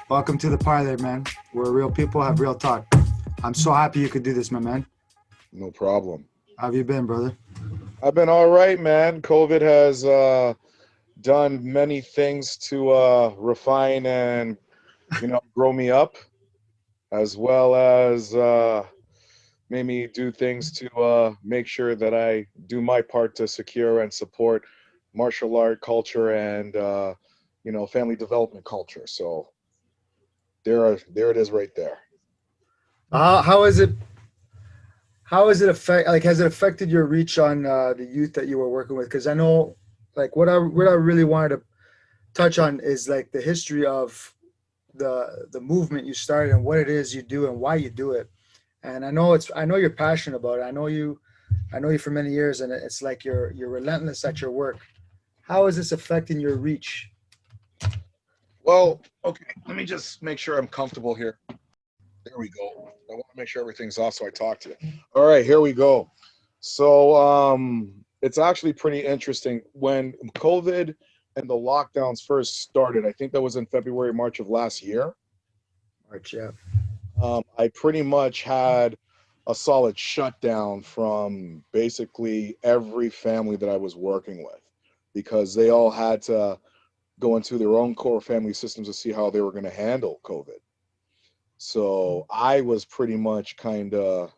Welcome to the Parley, man, where real people have real talk. I'm so happy you could do this, my man. No problem. How have you been, brother? I've been all right, man. COVID has done many things to refine and grow me up, as well as made me do things to make sure that I do my part to secure and support martial art culture and family development culture. So there it is right there. How is it? How is it affect? Like, has it affected your reach on the youth that you were working with? Because I know, like, what I really wanted to touch on is like the history of the movement you started and what it is you do and why you do it. And I know you're passionate about it. I know you for many years, and it's like you're relentless at your work. How is this affecting your reach? Well, okay, let me just make sure I'm comfortable here. There we go. I want to make sure everything's off so I talk to you. All right, here we go. So it's actually pretty interesting. When COVID and the lockdowns first started, I think that was in February, March of last year. March, yeah. I pretty much had a solid shutdown from basically every family that I was working with because they all had to go into their own core family systems to see how they were going to handle COVID. So I was pretty much kind of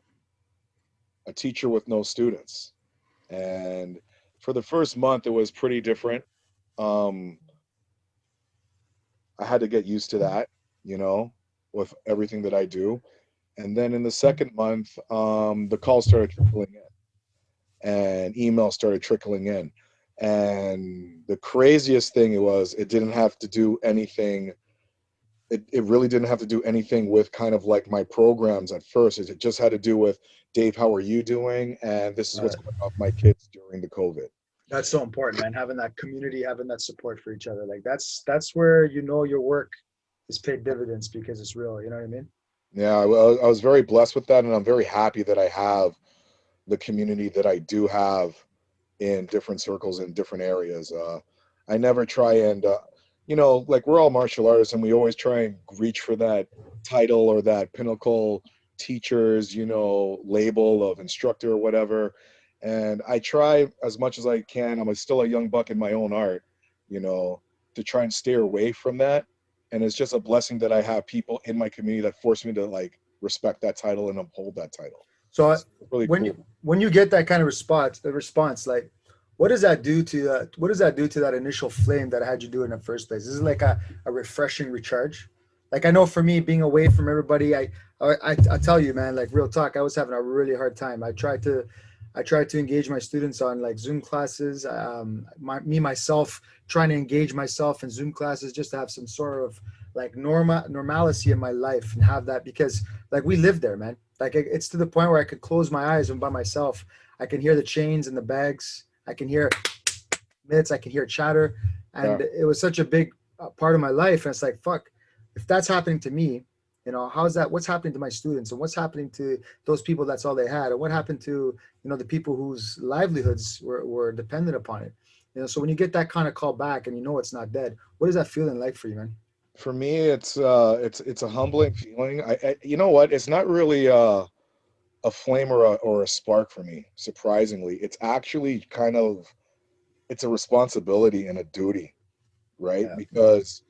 a teacher with no students. And for the first month, it was pretty different. Um, I had to get used to that, you know, with everything that I do. And then in the second month, the calls started trickling in and emails started trickling in. And the craziest thing it didn't have to do anything. It really didn't have to do anything with kind of like my programs at first. It just had to do with Dave, how are you doing? And this is All what's right. going on with my kids during the COVID. That's so important, man. Having that community, having that support for each other. Like that's where you know your work is paid dividends because it's real. You know what I mean? Yeah, I was very blessed with that, and I'm very happy that I have the community that I do have in different circles in different areas. I never try and, like we're all martial artists, and we always try and reach for that title or that pinnacle teacher's, label of instructor or whatever. And I try as much as I can. I'm still a young buck in my own art, you know, to try and stay away from that. And it's just a blessing that I have people in my community that force me to like respect that title and uphold that title. So It's really cool. when you get that kind of response, like what does that do to what does that do to that initial flame that had you do it in the first place? Is it like a refreshing recharge? Like I know for me, being away from everybody, I tell you, man, like real talk, I was having a really hard time. I tried to engage my students on like Zoom classes. Myself trying to engage myself in Zoom classes just to have some sort of like normalcy in my life and have that because like we live there, man. Like it's to the point where I could close my eyes and by myself, I can hear the chains and the bags. I can hear mitts. I can hear chatter, Yeah. and it was such a big part of my life. And it's like, fuck, if that's happening to me, you know, how's that? What's happening to my students, and what's happening to those people? That's all they had, and what happened to the people whose livelihoods were dependent upon it. You know, so when you get that kind of call back and you know it's not dead, what is that feeling like for you, man? For me, it's a humbling feeling. You know what? It's not really a flame or a spark for me. Surprisingly, it's actually kind of it's a responsibility and a duty, right? Yeah. Because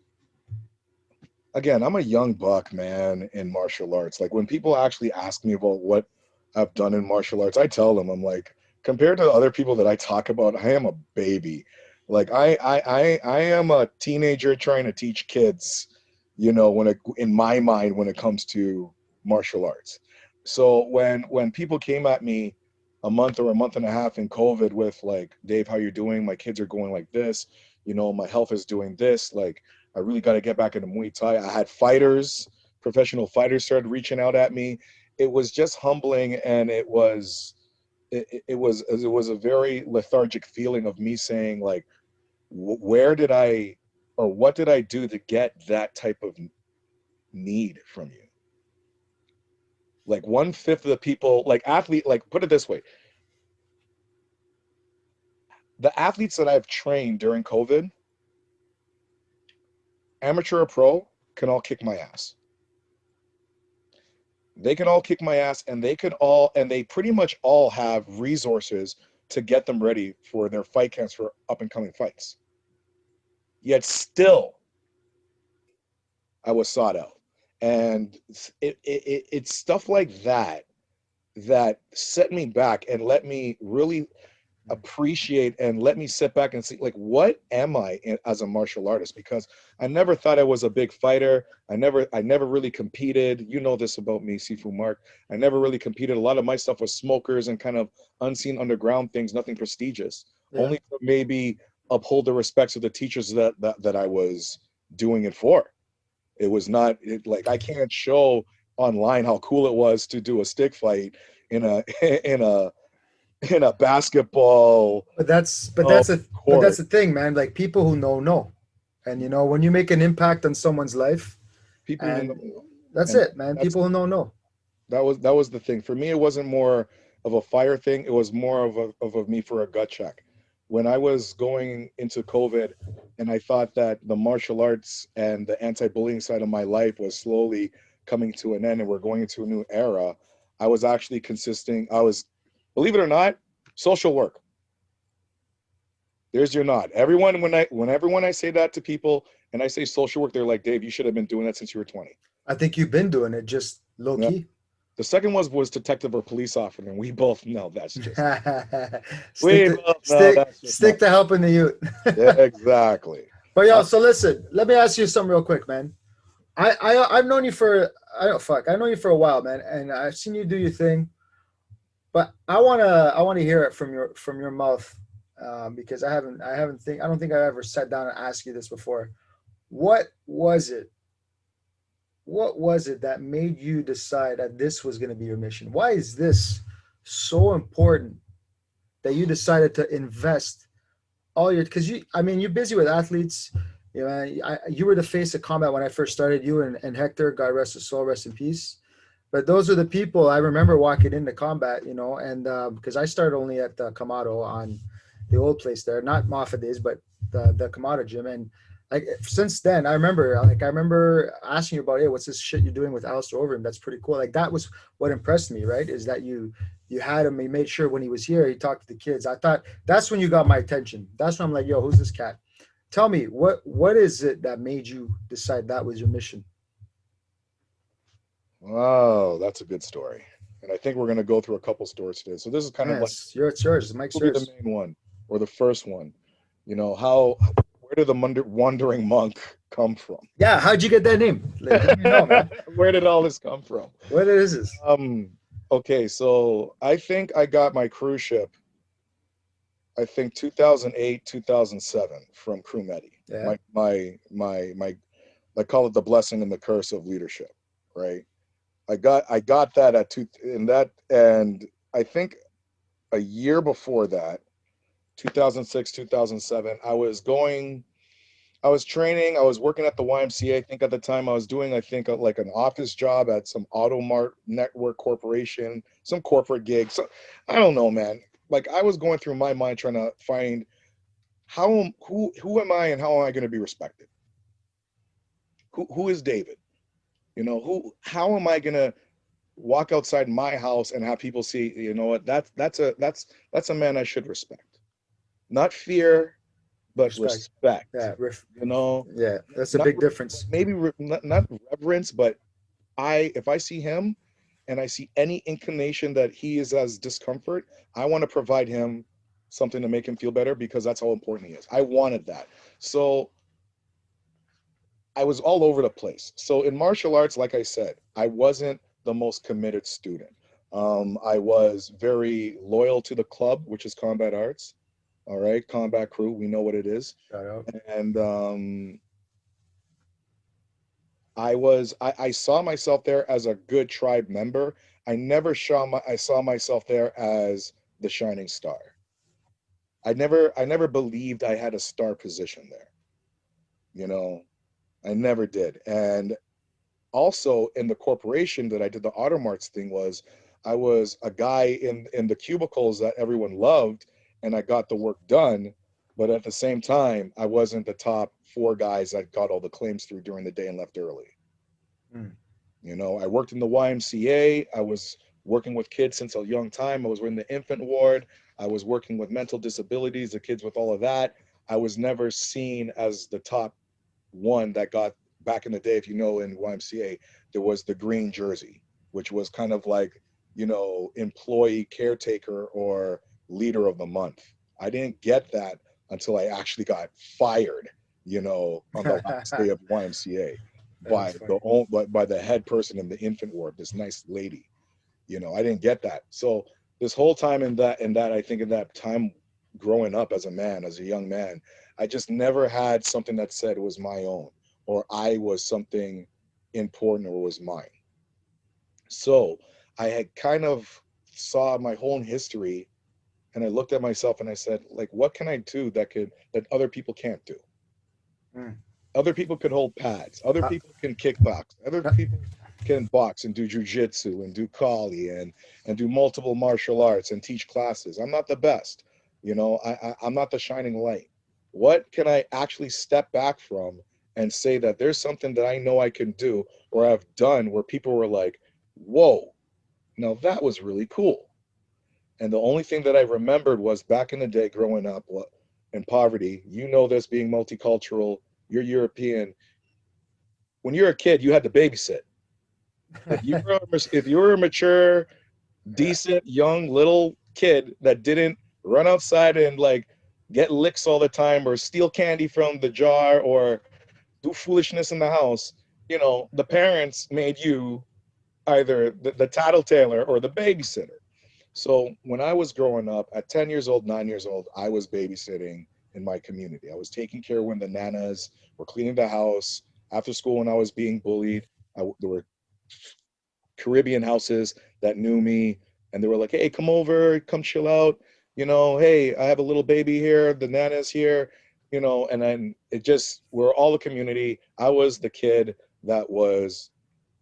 again, I'm a young buck, man, in martial arts. Like when people actually ask me about what I've done in martial arts, I tell them I'm like, compared to other people that I talk about, I am a baby. Like I am a teenager trying to teach kids, when it in my mind when it comes to martial arts. So when people came at me a month or a month and a half in COVID with like, Dave, how you doing? My kids are going like this, my health is doing this, like I really got to get back into Muay Thai. I had fighters, professional fighters started reaching out at me. It was just humbling, and it was a very lethargic feeling of me saying like, where did I or what did I do to get that type of need from you? Like one-fifth of the people, like athlete, like put it this way, the athletes that I've trained during COVID, amateur or pro, can all kick my ass. They can all kick my ass, and they pretty much all have resources to get them ready for their fight camps for up and coming fights. Yet still, I was sought out. And it's stuff like that that set me back and let me really appreciate and let me sit back and see, like, what am as a martial artist? Because I never thought I was a big fighter. I never really competed. You know this about me, Sifu Mark. I never really competed. A lot of my stuff was smokers and kind of unseen underground things, nothing prestigious. Yeah. Only to maybe uphold the respects of the teachers that I was doing it for. It was not like, I can't show online how cool it was to do a stick fight in a in a in a basketball But that's court. the thing, man. Like people who know, and when you make an impact on someone's life, People who and know, that's and it, man. People who know. that was the thing for me. It wasn't more of a fire thing. It was more of a me for a gut check. When I was going into COVID, and I thought that the martial arts and the anti-bullying side of my life was slowly coming to an end, and we're going into a new era. I was actually consisting. I was, believe it or not, social work. There's your nod. Everyone, when I say that to people and I say social work, they're like, Dave, you should have been doing that since you were 20. I think you've been doing it just low Yeah. key. The second was detective or police officer, and we both know that's just stick to stick not. to helping the youth. Yeah, exactly. But I, yo, so listen, let me ask you something real quick, man. I've known you for I don't fuck. I know you for a while, man, and I've seen you do your thing. But I wanna hear it from your mouth, because I don't think I ever sat down and asked you this before. What was it? What was it that made you decide that this was going to be your mission? Why is this so important that you decided to invest all your? Because I mean, you're busy with athletes. You were the face of combat when I first started. You and Hector, God rest his soul, rest in peace. But those are the people I remember walking into combat, and because I started only at the Kamado on the old place there, not Moffat days, but the Kamado gym. And like since then, I remember asking you about, hey, what's this shit you're doing with Alistair Overeem? That's pretty cool. Like that was what impressed me, right? Is that you had him. You made sure when he was here, he talked to the kids. I thought that's when you got my attention. That's when I'm like, yo, who's this cat? Tell me what is it that made you decide that was your mission? oh, that's a good story, and I think we're gonna go through a couple stories today. So this is kind of like, Yes, it's yours. Mike's will be the yours. main one or the first one. How where did the wandering monk come from? Yeah, how'd you get that name? Let me know, man. Where did all this come from? What is this? Um, okay, so I think I got my cruise ship, I think 2008, 2007 from Crew Medi. Yeah. My I call it the blessing and the curse of leadership, right? I got that at two in that, and I think a year before that, 2006, 2007, I was training, I was working at the YMCA. I think at the time I was doing, I think, like an office job at some Auto Mart Network Corporation, some corporate gig. So I don't know, man. Like I was going through my mind trying to find who am I and how am I going to be respected? Who is David? How am I going to walk outside my house and have people see, you know what? That's a man I should respect. Not fear, but Respect. respect. Yeah. You know, Yeah. That's a not big difference. maybe not reverence, but if I see him and I see any inclination that he is as discomfort, I want to provide him something to make him feel better because that's how important he is. I wanted that. So I was all over the place. So in martial arts, like I said, I wasn't the most committed student. I was very loyal to the club, which is Combat Arts. All right, Combat Crew, we know what it is. Shout out. And I saw myself there as a good tribe member. I saw myself there as the shining star. I never believed I had a star position there. You know, I never did. And also in the corporation that I did the Automarts thing I was a guy in the cubicles that everyone loved, and I got the work done. But at the same time, I wasn't the top four guys that got all the claims through during the day and left early. Mm. You know, I worked in the YMCA. I was working with kids since a young time. I was in the infant ward. I was working with mental disabilities, the kids with all of that. I was never seen as the top one that got, back in the day, if you know, in YMCA, there was the green jersey, which was kind of like, you know, employee caretaker or leader of the month. I didn't get that until I actually got fired, you know, on the last day of YMCA That's funny. by the head person in the infant ward, this nice lady. You know, I didn't get that. So this whole time in that I think in that time growing up as a man, as a young man, I just never had something that said it was my own or I was something important or was mine. So I had kind of saw my whole history and I looked at myself and I said, like, what can I do that other people can't do? Mm. Other people could hold pads. Other Uh, people can kickbox. Other uh, people can box and do jujitsu and do kali and do multiple martial arts and teach classes. I'm not the best. You know, I'm not the shining light. What can I actually step back from and say that there's something that I know I can do or I've done where people were like, whoa, now that was really cool. And the only thing that I remembered was back in the day growing up in poverty, you know this being multicultural, you're European, when you're a kid, you had to babysit. If you were a mature, yeah. decent, young little kid that didn't run outside and like get licks all the time or steal candy from the jar or do foolishness in the house, you know, the parents made you either the tattletailer or the babysitter. So when I was growing up at 10 years old, 9 years old, I was babysitting in my community. I was taking care when the nanas were cleaning the house. After school, when I was being bullied, there were Caribbean houses that knew me, and they were like, "Hey, come over, come chill out. You know, hey, I have a little baby here. The nana's here. You know." And then we're all a community. I was the kid that was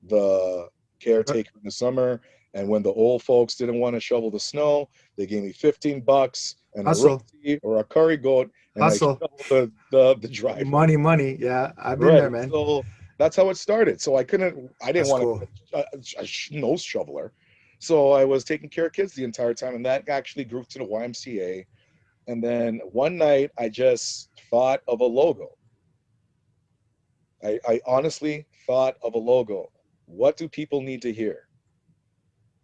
the caretaker in the summer. And when the old folks didn't want to shovel the snow, they gave me $15 and a Hustle, roti or a curry goat, and I hustle, shoveled the driveway. money, money. Yeah, I've been there, Right. man. So that's how it started. So I didn't That's want cool. to be a snow shoveler. So I was taking care of kids the entire time. And that actually grew to the YMCA. And then one night I just thought of a logo. I honestly thought of a logo. What do people need to hear?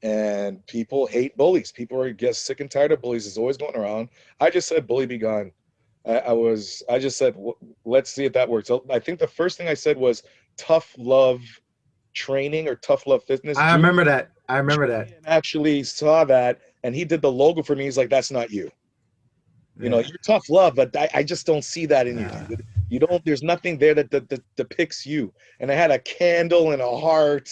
And people hate bullies. People are just sick and tired of bullies. It's always going around. I just said, "Bully be gone." I just said, let's see if that works. So I think the first thing I said was tough love training or tough love fitness. I remember that. I remember that. Julian actually saw that and he did the logo for me. He's like, that's not you. You know, Yeah. you're tough love, but I just don't see that in you, Yeah. dude. You don't, there's nothing there that depicts you. And I had a candle and a heart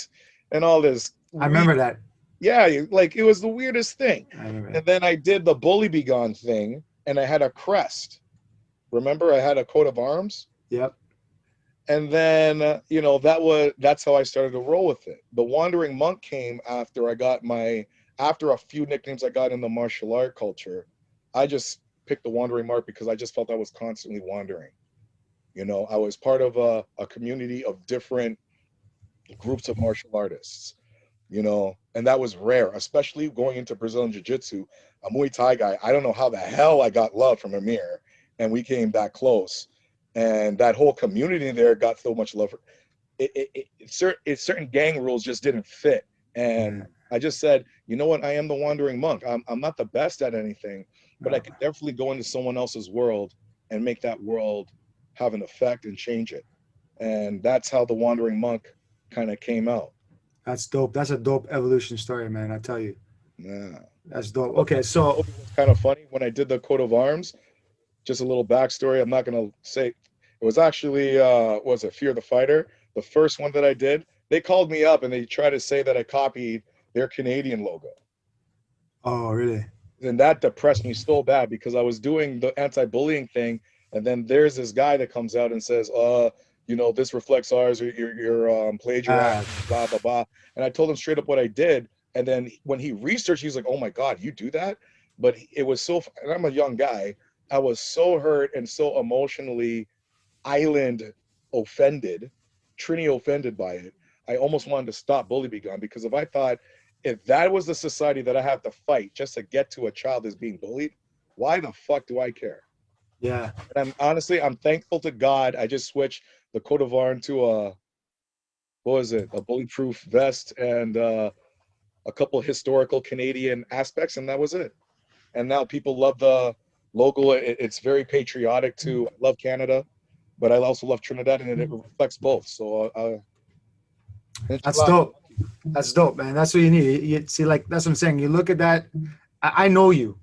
and all this I weird, remember that. yeah, like it was the weirdest thing. I remember And that. then I did the bully be gone thing and I had a crest. Remember, I had a coat of arms. Yep. And then that's how I started to roll with it. The wandering monk came after a few nicknames I got in the martial art culture. I just picked the wandering monk because I just felt I was constantly wandering. You know, I was part of a community of different groups of martial artists, you know, and that was rare, especially going into Brazilian Jiu-Jitsu. A Muay Thai guy, I don't know how the hell I got love from Amir, and we came that close. And that whole community there got so much love. Certain gang rules just didn't fit. And Yeah. I just said, you know what? I am the wandering monk. I'm not the best at anything, but I No. could definitely go into someone else's world and make that world have an effect and change it. And that's how the wandering monk kind of came out. That's dope. That's a dope evolution story, man. I tell you. Yeah. That's dope. But Okay, you know so what was kind of funny when I did the coat of arms? Just a little backstory. I'm not gonna say it was actually was it Fear the Fighter, the first one that I did. They called me up and they tried to say that I copied their Canadian logo, oh really? and that depressed me so bad because I was doing the anti-bullying thing, and then there's this guy that comes out and says, you know, this reflects ours, or you're Ah, plagiarizing, blah blah blah. And I told him straight up what I did, and then when he researched, he's like, oh my god, you do that? But it was so, and I'm a young guy. I was so hurt and so emotionally island offended, Trini offended by it. I almost wanted to stop Bully Be Gone, because if I thought, if that was the society that I have to fight just to get to a child that's being bullied, why the fuck do I care? Yeah. And I'm honestly, I'm thankful to God. I just switched the coat of arms into a, what was it, a bulletproof vest and a couple historical Canadian aspects, and that was it. And now people love the logo. It's very patriotic too. I love Canada, but I also love Trinidad, and it reflects both. So, That's inshallah. dope. That's dope, man. That's what you need. You see, like that's what I'm saying. You look at that. I know you,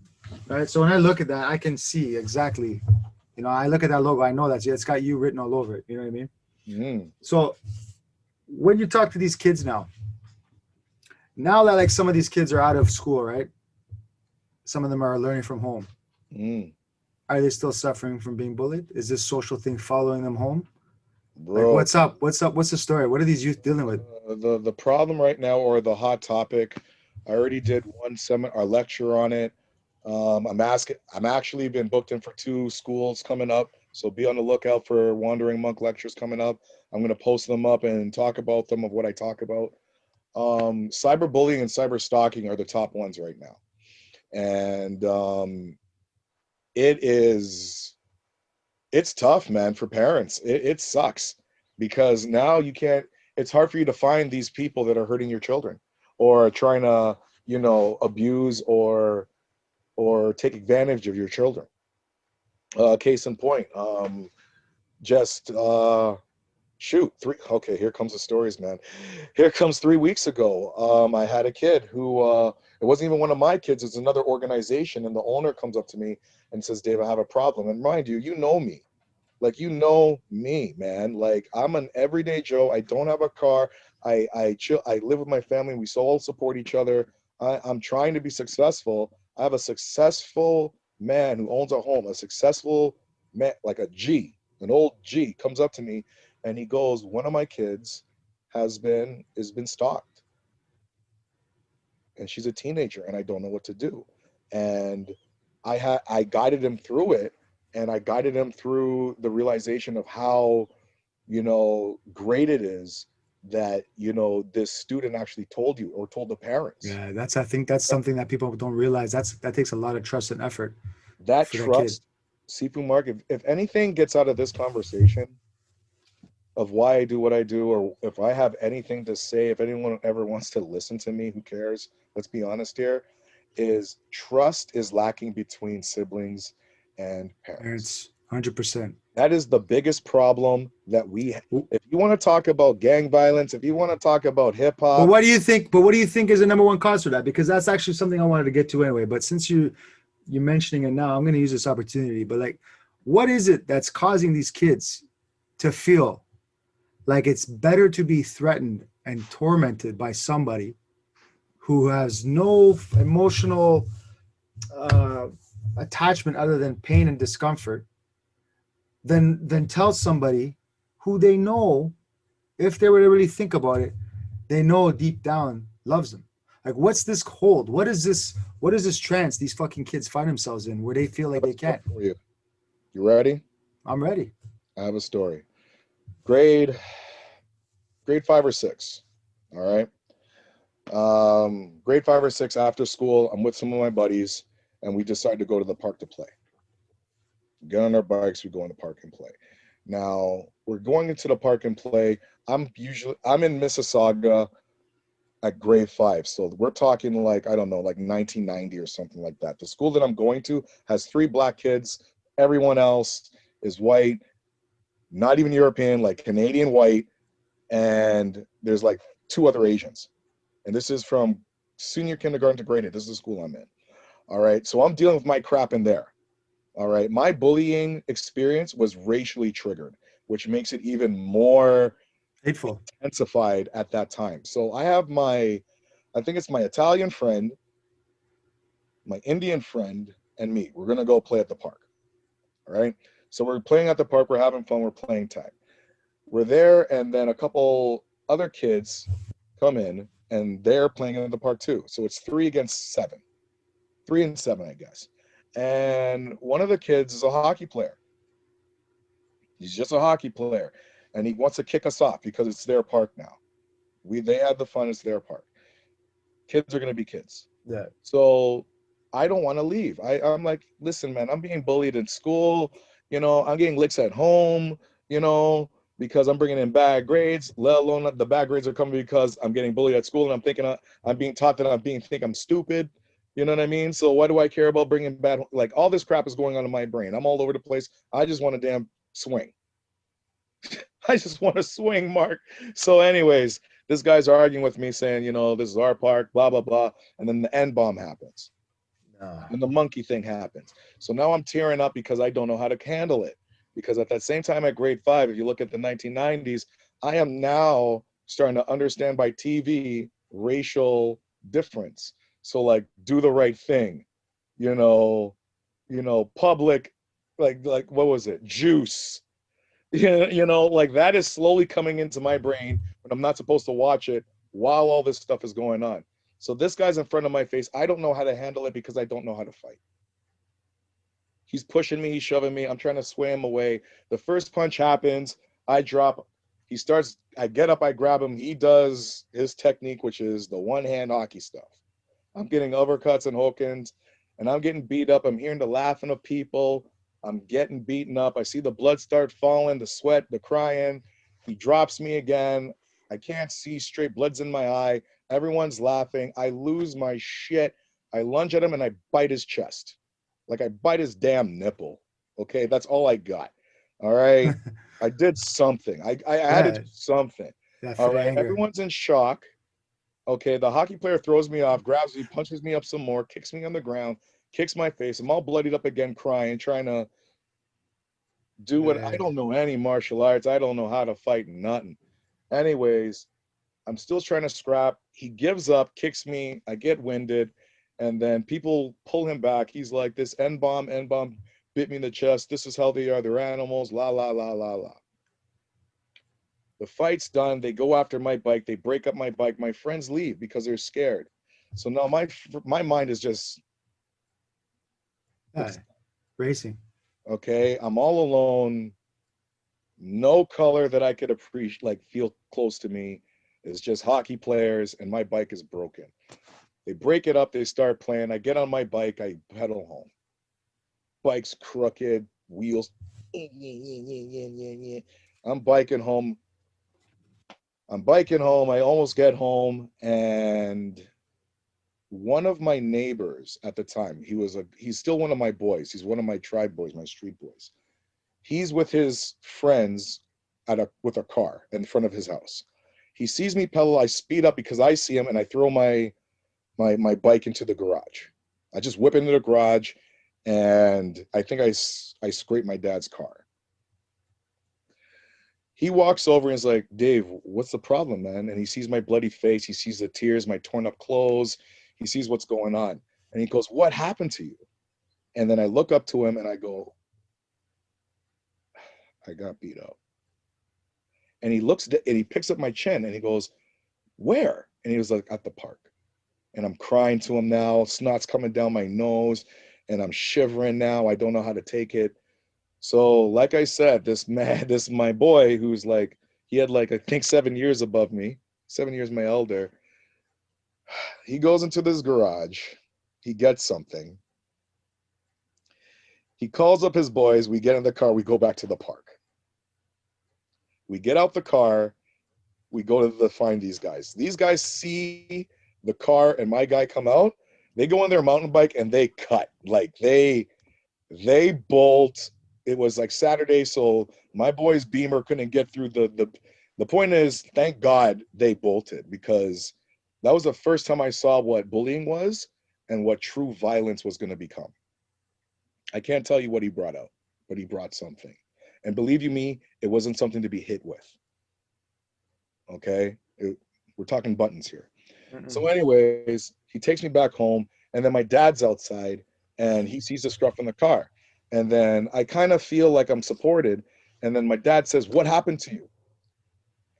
right? So when I look at that, I can see exactly. You know, I look at that logo. I know that it's got you written all over it. You know what I mean? Mm, So when you talk to these kids now that like some of these kids are out of school, right? Some of them are learning from home. mm, Are they still suffering from being bullied? Is this social thing following them home? Like, bro, what's up? What's up? What's the story? What are these youth dealing with? the problem right now, or the hot topic, I already did one seminar, or lecture on it. I'm asking. I'm actually been booked in for 2 schools coming up, so be on the lookout for Wandering Monk lectures coming up. I'm gonna post them up and talk about them of what I talk about. Cyberbullying and cyber stalking are the top ones right now, and it is it's tough, man, for parents. It sucks because now you can't. It's hard for you to find these people that are hurting your children or trying to, abuse or take advantage of your children. Case in point, just shoot, three. Okay, here comes the stories, man. Here comes 3 weeks ago. I had a kid who it wasn't even one of my kids. It's another organization, and the owner comes up to me and says, "Dave, I have a problem." And mind you, you know me. Like, you know me, man. Like, I'm an everyday Joe. I don't have a car. I chill. I live with my family. We all support each other. I'm trying to be successful. I have a successful man who owns a home. A successful man, like a G, an old G, comes up to me and he goes, "One of my kids has been stalked, and she's a teenager, and I don't know what to do." And I guided him through it, and I guided him through the realization of how, great it is that, this student actually told you or told the parents. Yeah, I think that's something that people don't realize. That takes a lot of trust and effort That for that kid. trust, Sifu Mark, if anything gets out of this conversation of why I do what I do, or if I have anything to say, if anyone ever wants to listen to me, who cares? Let's be honest here, is trust is lacking between siblings and parents. Parents, 100%. That is the biggest problem that if you want to talk about gang violence, if you want to talk about hip But hop, what do you think? But what do you think is the number one cause for that? Because that's actually something I wanted to get to anyway. But since you're mentioning it now, I'm going to use this opportunity. But like, what is it that's causing these kids to feel like it's better to be threatened and tormented by somebody who has no emotional uh, attachment other than pain and discomfort than tell somebody who they know, if they were to really think about it, they know deep down loves them. Like, what's this hold? What is this trance these fucking kids find themselves in where they feel I like have a they story can't? for you. You ready? I'm ready. I have a story. Grade grade 5 or 6. All right. Grade 5 or 6 after school, I'm with some of my buddies, and we decide to go to the park to play. Get on our bikes, we go in the park and play. Now we're going into the park and play. I'm in Mississauga at grade 5, so we're talking like, I don't know, like 1990 or something like that. The school that I'm going to has 3 black kids. Everyone else is white, not even European, like Canadian white, and there's like 2 other Asians. And this is from senior kindergarten to grade 8. This is the school I'm in. All right. So I'm dealing with my crap in there. All right. My bullying experience was racially triggered, which makes it even more Hateful. intensified at that time. So I think it's my Italian friend, my Indian friend, and me. We're going to go play at the park. All right. So we're playing at the park. We're having fun. We're playing tag. We're there. And then a couple other kids come in and they're playing in the park too. So it's 3 against 7, 3 and 7, I guess. And one of the kids is a hockey player. He's just a hockey player, and he wants to kick us off because it's their park now. They had the fun, it's their park. Kids are gonna be kids. Yeah. So I don't want to leave. I'm like, listen, man, I'm being bullied in school. I'm getting licks at home, because I'm bringing in bad grades, let alone that the bad grades are coming because I'm getting bullied at school and I'm thinking I'm being taught that think I'm stupid. You know what I mean? So why do I care about bringing bad, like all this crap is going on in my brain. I'm all over the place. I just want to damn swing. I just want to swing, Mark. So, anyways, this guy's arguing with me saying, this is our park, blah, blah, blah. And then the N bomb happens. No. And the monkey thing happens. So now I'm tearing up because I don't know how to handle it. Because at that same time at grade 5, if you look at the 1990s, I am now starting to understand by TV racial difference. So like do the right thing, you know, public, like what was it? Juice. Like that is slowly coming into my brain when I'm not supposed to watch it while all this stuff is going on. So this guy's in front of my face. I don't know how to handle it because I don't know how to fight. He's pushing me, he's shoving me. I'm trying to sway him away. The first punch happens. I drop. He starts, I get up, I grab him. He does his technique, which is the one hand hockey stuff. I'm getting uppercuts and hookins, and I'm getting beat up. I'm hearing the laughing of people. I'm getting beaten up. I see the blood start falling, the sweat, the crying. He drops me again. I can't see straight. Blood's in my eye. Everyone's laughing. I lose my shit. I lunge at him and I bite his chest. Like I bite his damn nipple. Okay, that's all I got. All right. I did something. I had to do Yeah. something. Yeah. For All the right. anger. Everyone's in shock. Okay, the hockey player throws me off, grabs me, punches me up some more, kicks me on the ground, kicks my face. I'm all bloodied up again, crying, trying to do what I Yeah. don't know any martial arts. I don't know how to fight nothing. Anyways, I'm still trying to scrap. He gives up, kicks me. I get winded, and then people pull him back. He's like, "This N bomb bit me in the chest. This is how they are. They're animals." La la la la la. The fight's done. They go after my bike. They break up my bike. My friends leave because they're scared. So now my mind is just Yeah. Racing. okay. I'm all alone. No color that I could appreciate, like feel close to me. It's just hockey players, and my bike is broken. They break it up. They start playing. I get on my bike. I pedal home. Bike's crooked. Wheels. I'm biking home. I'm biking home. I almost get home, and one of my neighbors at the time, he's still one of my boys. He's one of my tribe boys, my street boys. He's with his friends with a car in front of his house. He sees me pedal. I speed up because I see him, and I throw my bike into the garage. I just whip into the garage, and I think I scrape my dad's car. He walks over and is like, "Dave, what's the problem, man?" And he sees my bloody face. He sees the tears, my torn up clothes. He sees what's going on. And he goes, "What happened to you?" And then I look up to him and I go, "I got beat up." And he picks up my chin and he goes, "Where?" And he was like, "At the park." And I'm crying to him now. Snot's coming down my nose and I'm shivering now. I don't know how to take it. So, like I said, this man, this my boy who's like, he had like, I think 7 years above me, 7 years my elder. He goes into this garage. He gets something. He calls up his boys. We get in the car. We go back to the park. We get out the car. We go to find these guys. These guys see the car and my guy come out. They go on their mountain bike and they cut. Like they bolt. It was like Saturday, so my boy's Beamer couldn't get through the point is, thank God they bolted because that was the first time I saw what bullying was and what true violence was going to become. I can't tell you what he brought out, but he brought something. And believe you me, it wasn't something to be hit with. Okay? We're talking buttons here. So, Mm-mm. anyways, he takes me back home, and then my dad's outside, and he sees the scruff in the car. And then I kind of feel like I'm supported. And then my dad says, "What happened to you?"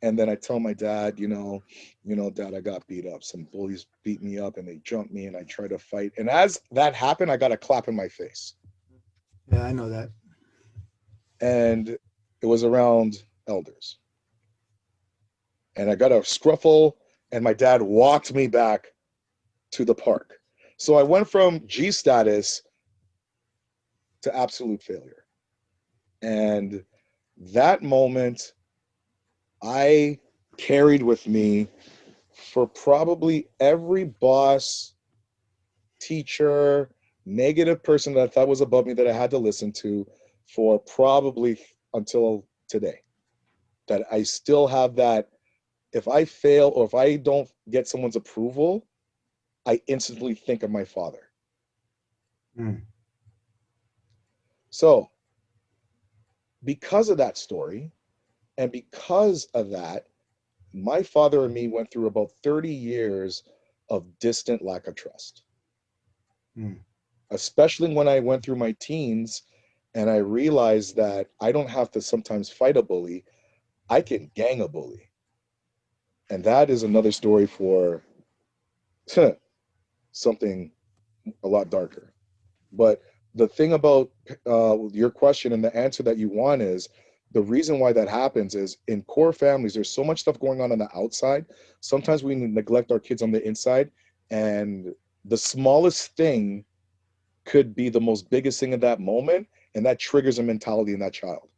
And then I tell my dad, dad, I got beat up. Some bullies beat me up and they jumped me and I tried to fight. And as that happened, I got a clap in my face. Yeah, I know that. And it was around elders. And I got a scruffle and my dad walked me back to the park. So I went from G status to absolute failure. And that moment I carried with me for probably every boss, teacher, negative person that I thought was above me that I had to listen to for probably until today. That I still have that. If I fail or if I don't get someone's approval, I instantly think of my father. Mm. So, because of that story, and because of that, my father and me went through about 30 years of distant lack of trust. Mm. Especially when I went through my teens and I realized that I don't have to sometimes fight a bully, I can gang a bully. And that is another story for something a lot darker. But the thing about your question and the answer that you want is the reason why that happens is in core families, there's so much stuff going on the outside. Sometimes we neglect our kids on the inside, and the smallest thing could be the most biggest thing in that moment, and that triggers a mentality in that child.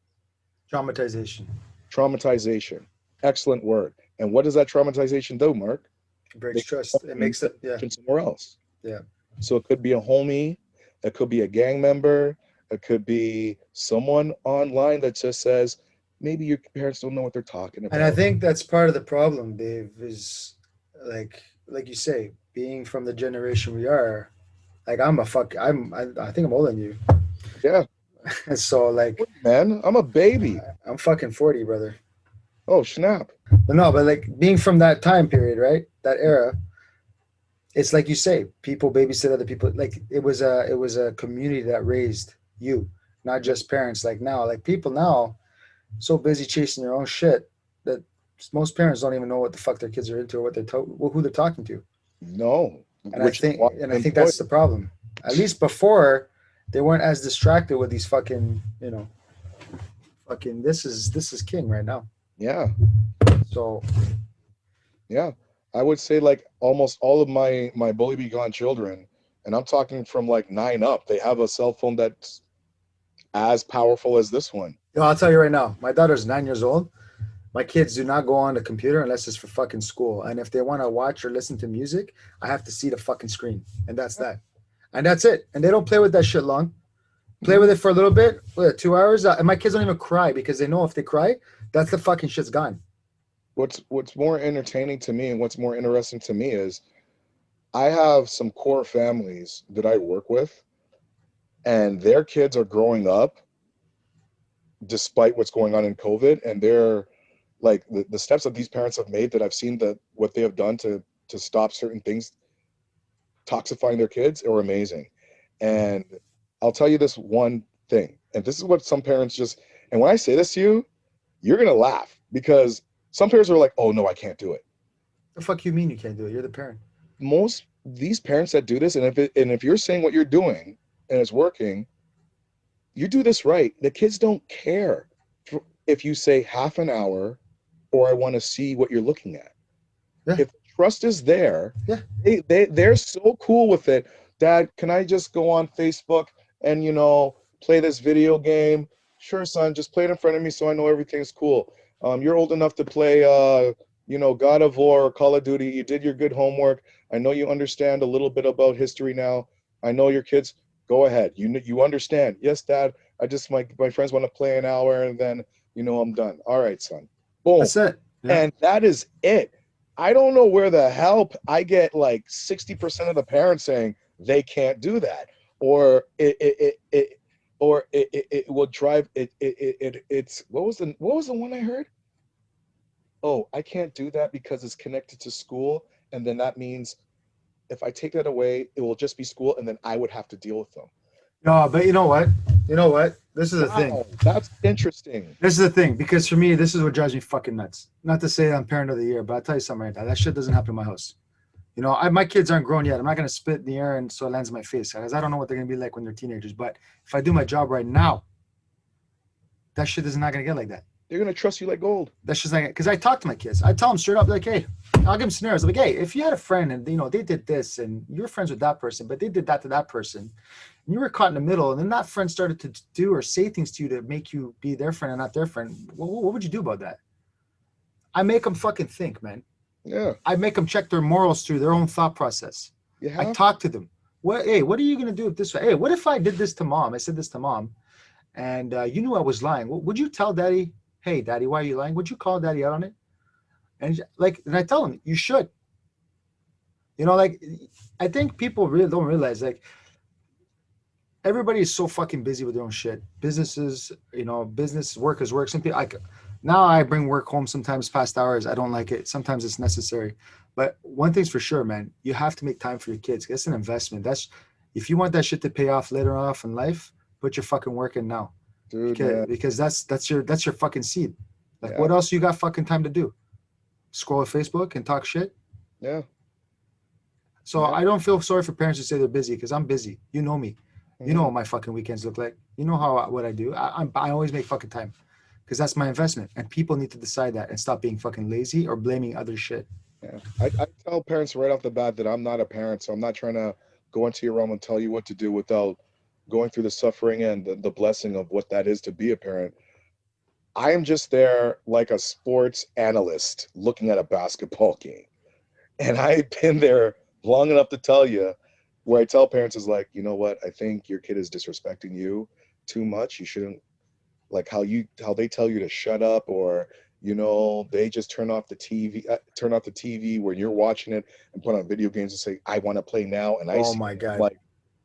Traumatization. Traumatization. Excellent word. And what does that traumatization do, Mark? It breaks They trust. It makes it. Yeah. somewhere else. Yeah. So it could be a homie, it could be a gang member, it could be someone online that just says, maybe your parents don't know what they're talking And I about. think that's part of the problem, Dave, is like you say, being from the generation we are. Like I think I'm older than you. Yeah, So like man, I'm a baby. I'm fucking 40, brother. Oh, snap. But no, but like being from that time period, right? That era, it's like you say, people babysit other people. Like it was a community that raised you, not just parents. Like now, like people now so busy chasing their own shit that most parents don't even know what the fuck their kids are into or who they're talking to. No, And I which is think why and I'm I think employed. that's the problem. At least before, they weren't as distracted with these fucking fucking this is king right now. Yeah, So yeah. I would say like almost all of my bully be gone children, and I'm talking from like 9 up, they have a cell phone that's as powerful as this one. I'll tell you right now, my daughter's 9 years old. My kids do not go on the computer unless it's for fucking school. And if they want to watch or listen to music, I have to see the fucking screen. And that's that. And that's it. And they don't play with that shit long. Play with No. it for a little bit, 2 hours. And my kids don't even cry because they know if they cry, that's the fucking shit's gone. What's more entertaining to me and what's more interesting to me is I have some core families that I work with, and their kids are growing up despite what's going on in COVID, and they're like the steps that these parents have made that I've seen that what they have done to stop certain things toxifying their kids are amazing. And I'll tell you this one thing, and this is what some parents just, and when I say this to you, you're gonna laugh because some parents are like, oh no, I can't do it. The fuck you mean you can't do it? You're the parent. Most these parents that do this, and if you're saying what you're doing and it's working, you do this right, the kids don't care if you say half an hour or I want to see what you're looking at. Yeah, If trust is there, yeah. they're so cool with it. Dad, can I just go on Facebook and play this video game? Sure, son, just play it in front of me so I know everything's cool. You're old enough to play God of War or Call of Duty. You did your good homework. I know you understand a little bit about history now. I know your kids. Go ahead. You understand. Yes, Dad. I just my friends want to play an hour and then I'm done. All right, son. Boom. That's it. Yeah. And that is it. I don't know where the hell I get like 60% of the parents saying they can't do that, or it will drive it's what was the one I heard? Oh, I can't do that because it's connected to school, and then that means if I take that away, it will just be school, and then I would have to deal with them. No, but you know what? You know what? This is the thing. Wow, that's interesting. This is the thing, because for me, this is what drives me fucking nuts. Not to say I'm parent of the year, but I'll tell you something right now. That shit doesn't happen in my house. You know, my kids aren't grown yet. I'm not gonna spit in the air and so it lands in my face, because I don't know what they're gonna be like when they're teenagers. But if I do my job right now, that shit is not gonna get like that. They're gonna trust you like gold. That's just like, because I talk to my kids. I tell them straight up, like, hey, I'll give them scenarios. Like, hey, if you had a friend and, you know, they did this and you're friends with that person, but they did that to that person, and you were caught in the middle, and then that friend started to do or say things to you to make you be their friend and not their friend, what would you do about that? I make them fucking think, man. Yeah, I make them check their morals through their own thought process. you I have. talk to them. What? Hey, what are you gonna do if this? Hey, what if I did this to mom? I said this to mom, and you knew I was lying. Would you tell daddy? Hey, daddy, why are you lying? Would you call daddy out on it? And like, and I tell them you should. You know, like, I think people really don't realize, like, everybody is so fucking busy with their own shit. Businesses, you know, business work is work. Some people, like, now I bring work home sometimes past hours. I don't like it. Sometimes it's necessary. But one thing's for sure, man, you have to make time for your kids. That's an investment. That's, if you want that shit to pay off later off in life, put your fucking work in now. Dude, Because man. that's your fucking seed. Like, Yeah, what else you got fucking time to do? Scroll Facebook and talk shit. yeah, So yeah. I don't feel sorry for parents who say they're busy, because I'm busy. You know me. You know Mhm. what my fucking weekends look like. You know what I do. I always make fucking time, because that's my investment. And people need to decide that and stop being fucking lazy or blaming other shit. Yeah. I tell parents right off the bat that I'm not a parent, so I'm not trying to go into your realm and tell you what to do without going through the suffering and the blessing of what that is to be a parent. I am just there like a sports analyst looking at a basketball game. And I've been there long enough to tell you where I tell parents is like, you know what, I think your kid is disrespecting you too much. You shouldn't, like how they tell you to shut up, or they just turn off the TV when you're watching it and put on video games and say, I want to play now. And I Oh see my I'm god. like,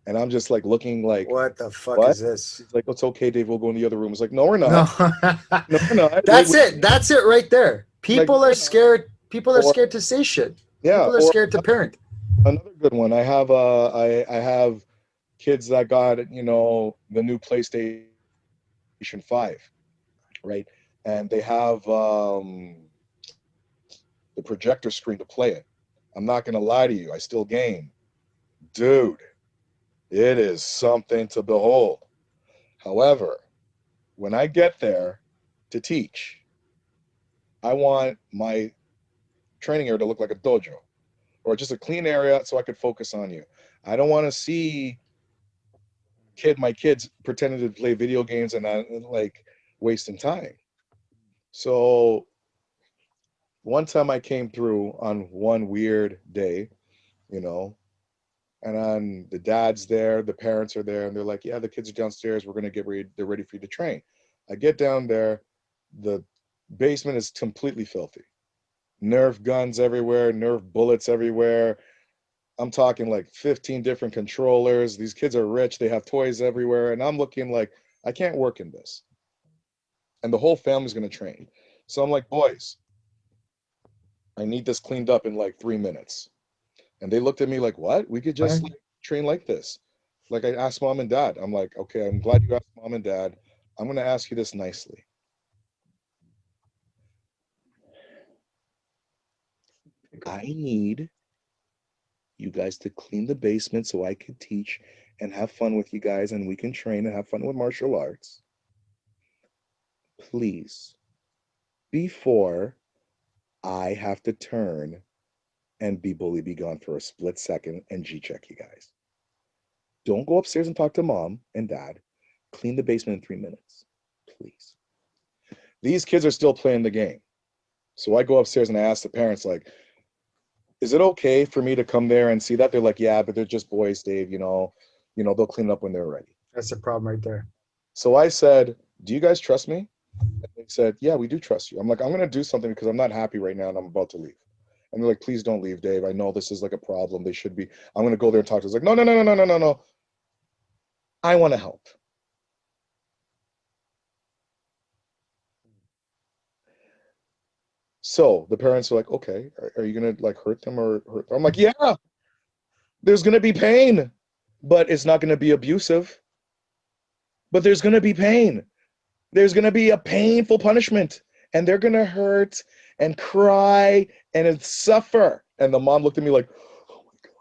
and I'm just like looking like, What the fuck what? is this? He's like, it's okay, Dave, we'll go in the other room. It's like, no, we're No. not. No, we're not. That's it. That's it right there. Like, no, People are we're not. scared. People are Or scared to say shit. yeah, People are or scared to parent. another good one. I have kids that got, the new PlayStation 5, right? And they have the projector screen to play it. I'm not gonna lie to you, I still game. Dude, it is something to behold. However, when I get there to teach, I want my training area to look like a dojo, or just a clean area so I could focus on you. I don't want to see my kids pretending to play video games and not like wasting time. So one time I came through on one weird day, you know, and then the dad's there, the parents are there, and they're like, yeah, the kids are downstairs. We're gonna get ready. They're ready for you to train. I get down there, the basement is completely filthy. Nerf guns everywhere, Nerf bullets everywhere. I'm talking like 15 different controllers. These kids are rich, they have toys everywhere, and I'm looking like I can't work in this. And the whole family's gonna train. So I'm like, boys, I need this cleaned up in like 3 minutes. And they looked at me like, what? We could just Right? like train like this. Like I asked mom and dad. I'm like, okay, I'm glad you asked mom and dad. I'm gonna ask you this nicely. I need you guys to clean the basement so I can teach and have fun with you guys and we can train and have fun with martial arts. Please. Before I have to turn and be gone for a split second and G check you guys. Don't go upstairs and talk to mom and dad. Clean the basement in 3 minutes. Please. These kids are still playing the game. So I go upstairs and I ask the parents, like, is it okay for me to come there and see that? They're like, yeah, but they're just boys, Dave, they'll clean it up when they're ready. That's the problem right there. So I said, do you guys trust me? And they said, yeah, we do trust you. I'm like, I'm gonna do something because I'm not happy right now and I'm about to leave. And they're like, please don't leave, Dave. I know this is like a problem. They should be. I'm gonna go there and talk to us. Like, no, no, no, no, no, no, no, no. I want to help. So the parents are like, okay, are you gonna like hurt them or hurt them? I'm like, yeah, there's gonna be pain, but it's not gonna be abusive. but there's going to be pain. There's going to be a painful punishment, and they're going to hurt and cry and suffer. And the mom looked at me like, oh my God,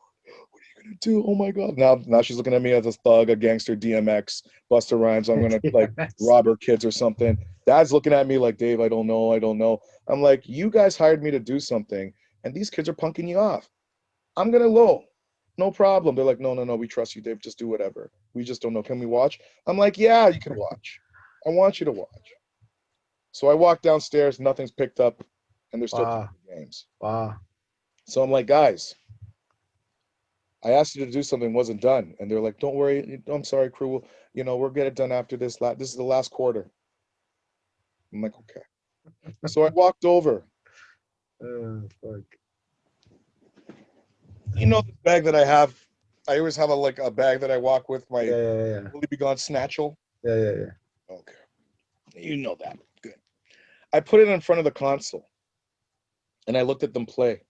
what are you going to do? Oh my God. Now she's looking at me as a thug, a gangster, DMX, Busta Rhymes. I'm going to like Yes. rob her kids or something. Dad's looking at me like, Dave, I don't know. I don't know. I'm like, you guys hired me to do something, and these kids are punking you off. I'm going to go. No problem. They're like, no, no, no. We trust you, Dave. Just do whatever. We just don't know. Can we watch? I'm like, yeah, you can watch. I want you to watch. So I walk downstairs, nothing's picked up, and they're still playing Wow. the games. Wow. So I'm like, guys, I asked you to do something, wasn't done. And they're like, don't worry, I'm sorry, crew. We'll get it done after this. This is the last quarter. I'm like, okay. So I walked over. Fuck. The bag that I have. I always have a bag that I walk with my Yeah, yeah, yeah. Will Be Gone Snatchel. Yeah, yeah, yeah. Okay. You know that. Good. I put it in front of the console and I looked at them play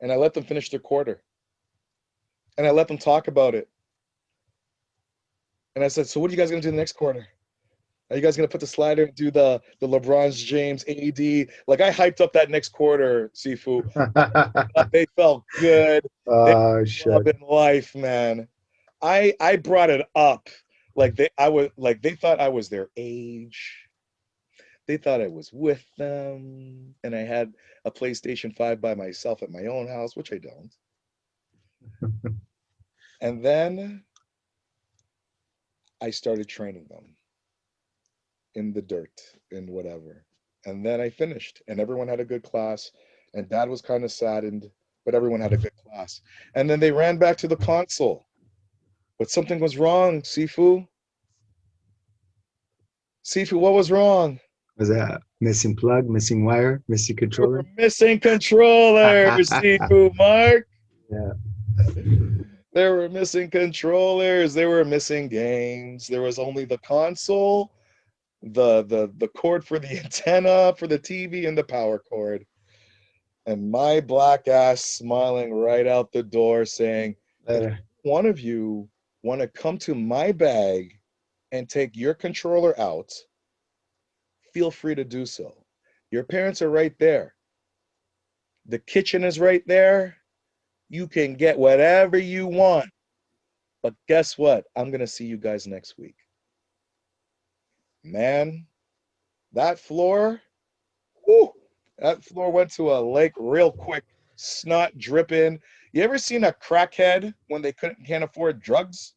and I let them finish their quarter and I let them talk about it. And I said, so what are you guys going to do the next quarter? Are you guys going to put the slider and do the LeBron James AD? Like I hyped up that next quarter, Sifu. They felt good. They Oh were shit. loving life, man. I brought it up. They thought I was their age. They thought I was with them, and I had a PlayStation 5 by myself at my own house, which I don't. And then I started training them in the dirt and whatever. And then I finished, and everyone had a good class. And Dad was kind of saddened, but everyone had a good class. And then they ran back to the console, but something was wrong, Sifu. Sifu, what was wrong? Was that missing plug, missing wire, missing They were controller? missing controllers, Sifu, Mark. Yeah. There were missing controllers. There were missing games. There was only the console, the cord for the antenna for the TV, and the power cord. And my black ass smiling right out the door, saying, "If Later. one of you want to come to my bag and take your controller out, feel free to do so. Your parents are right there. The kitchen is right there. You can get whatever you want. But guess what? I'm going to see you guys next week." Man, that floor, whew, that floor went to a lake real quick, snot dripping. You ever seen a crackhead when they can't afford drugs?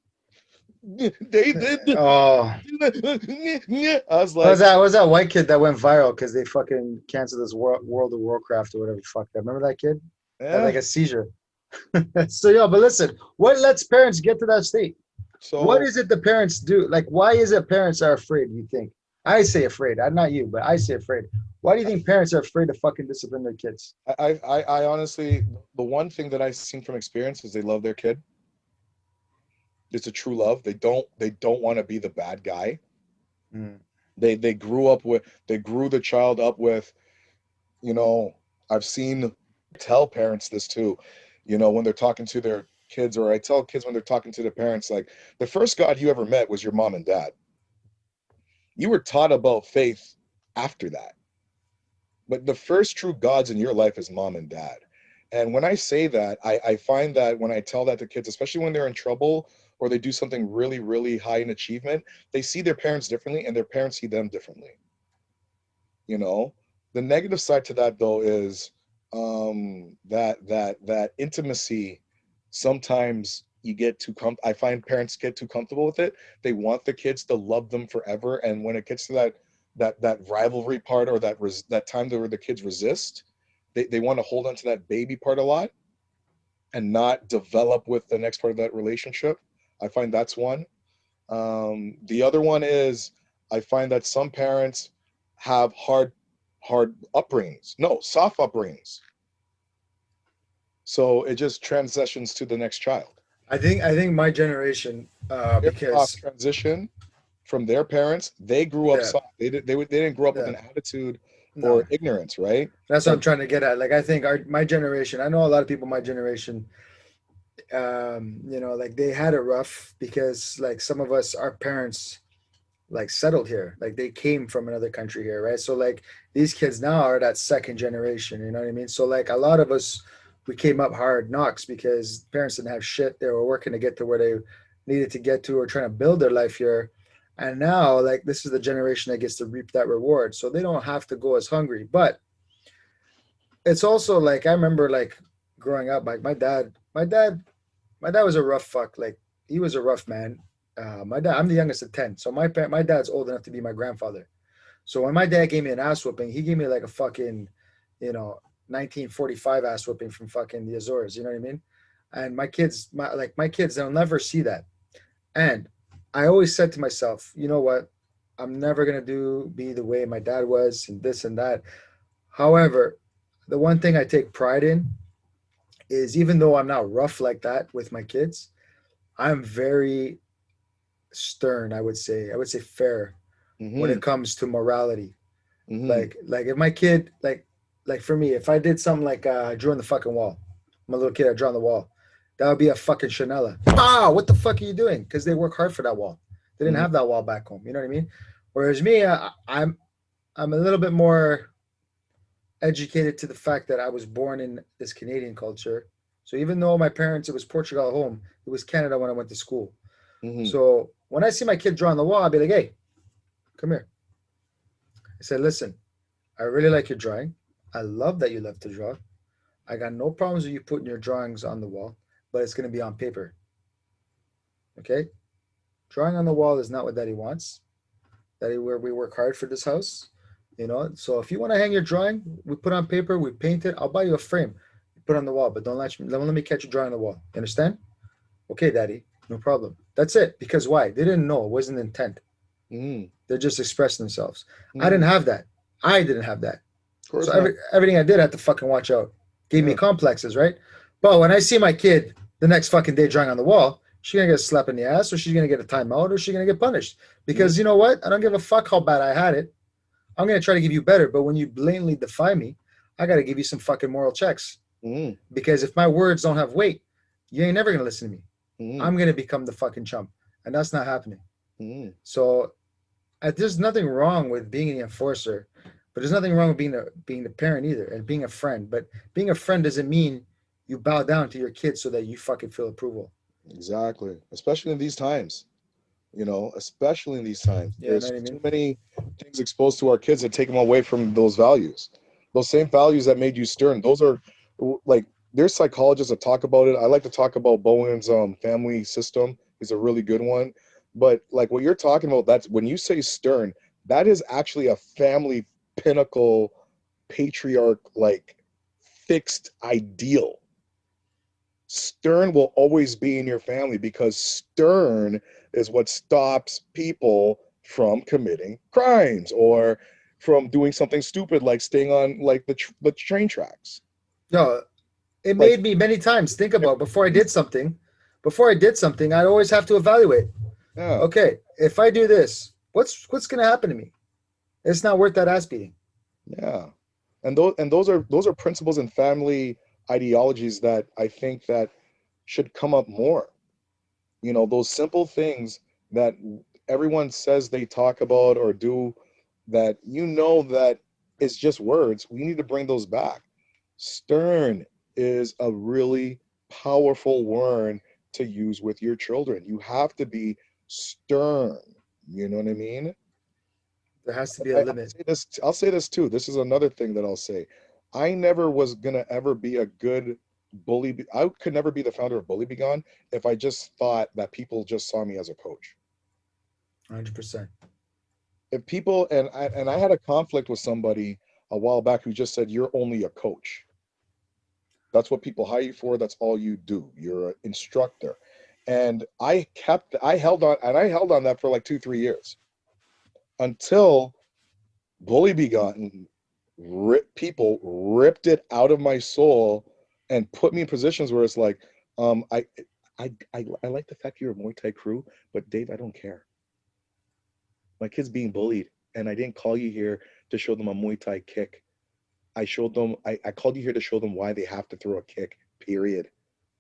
They did. Oh, I was what was like, that? What was that white kid that went viral because they fucking canceled this World of Warcraft or whatever the fuck that? Remember that kid? Had like yeah. a seizure. So yeah, but listen, what lets parents get to that state? What So is it the parents do? Like, why is it parents are afraid? You think? I say afraid. I'm not you, but I say afraid. Why do you think parents are afraid to fucking discipline their kids? I honestly, the one thing that I've seen from experience is they love their kid. It's a true love. They don't want to be the bad guy. Mm. They grew the child up with, you know, I've seen tell parents this too, when they're talking to their kids, or I tell kids when they're talking to their parents, like the first God you ever met was your mom and dad. You were taught about faith after that. But the first true gods in your life is mom and dad. And when I say that, I find that when I tell that to kids, especially when they're in trouble or they do something really, really high in achievement, they see their parents differently and their parents see them differently. you know the negative side to that though is that intimacy. Sometimes you get I find parents get too comfortable with it. They want the kids to love them forever, and when it gets to that rivalry part, or that time where the kids resist, they want to hold on to that baby part a lot and not develop with the next part of that relationship. I find that's one. The other one is, I find that some parents have hard upbringings. No, soft upbringings. So it just transitions to the next child. I think my generation, Their soft because transition from their parents, they grew up yeah, soft. They didn't grow up with yeah, an attitude or no, ignorance, right? that's what I'm And trying to get at. Like, I think my generation. I know a lot of people my generation. Like they had it rough because like some of us, our parents like settled here, like they came from another country here, right? So like these kids now are that second generation, you know what I mean? So like a lot of us, we came up hard knocks because parents didn't have shit. They were working to get to where they needed to get to or trying to build their life here. And now like this is the generation that gets to reap that reward, so they don't have to go as hungry. But it's also like I remember like growing up, like my dad was a rough fuck. Like he was a rough man. My dad, I'm the youngest of 10, so my dad's old enough to be my grandfather. So when my dad gave me an ass whooping, he gave me like a fucking, you know, 1945 ass whooping from fucking the Azores. You know what I mean? And my kids, they'll never see that. And I always said to myself, you know what? I'm never gonna be the way my dad was and this and that. However, the one thing I take pride in is even though I'm not rough like that with my kids, I'm very stern. I would say fair when Mm-hmm. it comes to morality. Mm-hmm. Like if my kid like for me, if I did something like I drew on the fucking wall, I'm a little kid, I draw on the wall, that would be a fucking Chanela. Ah, what the fuck are you doing? Because they work hard for that wall. They didn't Mm-hmm. have that wall back home. You know what I mean? Whereas me, I'm a little bit more educated to the fact that I was born in this Canadian culture. So even though my parents, it was Portugal at home, it was Canada when I went to school. Mm-hmm. So when I see my kid draw on the wall, I'll be like, hey, come here. I said, listen, I really like your drawing. I love that you love to draw. I got no problems with you putting your drawings on the wall, but it's going to be on paper. Okay? Drawing on the wall is not what daddy wants. Daddy, where we work hard for this house. You know, so if you want to hang your drawing, we put on paper, we paint it. I'll buy you a frame, put it on the wall, but don't let me catch you drawing on the wall. You understand? Okay, daddy, no problem. That's it. Because why? They didn't know. It wasn't intent. Mm-hmm. They're just expressing themselves. I Mm-hmm. didn't have that. I didn't have that. Of So course not. everything I did I had to fucking watch out. Gave me Yeah. complexes, right? But when I see my kid the next fucking day drawing on the wall, she's gonna get a slap in the ass, or she's gonna get a timeout, or she's gonna get punished. Mm-hmm. Because you know what? I don't give a fuck how bad I had it. I'm gonna try to give you better. But when you blatantly defy me, I gotta give you some fucking moral checks. Mm-hmm. Because if my words don't have weight, you ain't never gonna listen to me. Mm-hmm. I'm gonna become the fucking chump, and that's not happening. Mm-hmm. So there's nothing wrong with being the enforcer, but there's nothing wrong with being the parent either, and being a friend. But being a friend doesn't mean you bow down to your kids so that you fucking feel approval. Exactly. Especially in these times. Especially in these times. Yeah, you know There's what I too mean? many things exposed to our kids that take them away from those values. Those same values that made you stern. Those are like there's psychologists that talk about it. I like to talk about Bowen's family system. Is a really good one. But like what you're talking about, that's when you say stern, that is actually a family pinnacle patriarch like fixed ideal. Stern will always be in your family because stern is what stops people from committing crimes or from doing something stupid like staying on like the train tracks. No, it Like, made me many times think if about before I he's- did something. Before I did something, I'd always have to evaluate. yeah, Okay, if I do this, what's gonna happen to me? It's not worth that ass beating. yeah, and those are principles and family ideologies that I think that should come up more. Those simple things that everyone says they talk about or do that that is just words. We need to bring those back. Stern is a really powerful word to use with your children. You have to be stern. You know what I mean? There has to be a I'll limit. say this. I'll say this too. This is another thing that I'll say. I never was gonna ever be a good bully. I could never be the founder of Bully Begon if I just thought that people just saw me as a coach. 100%. If people and I had a conflict with somebody a while back who just said you're only a coach. That's what people hire you for. That's all you do. You're an instructor. And I held on that for like 2 3 years until Bully Begotten people ripped it out of my soul and put me in positions where it's like, I like the fact you're a Muay Thai crew, but Dave, I don't care. My kid's being bullied, and I didn't call you here to show them a Muay Thai kick. I called you here to show them why they have to throw a kick, period.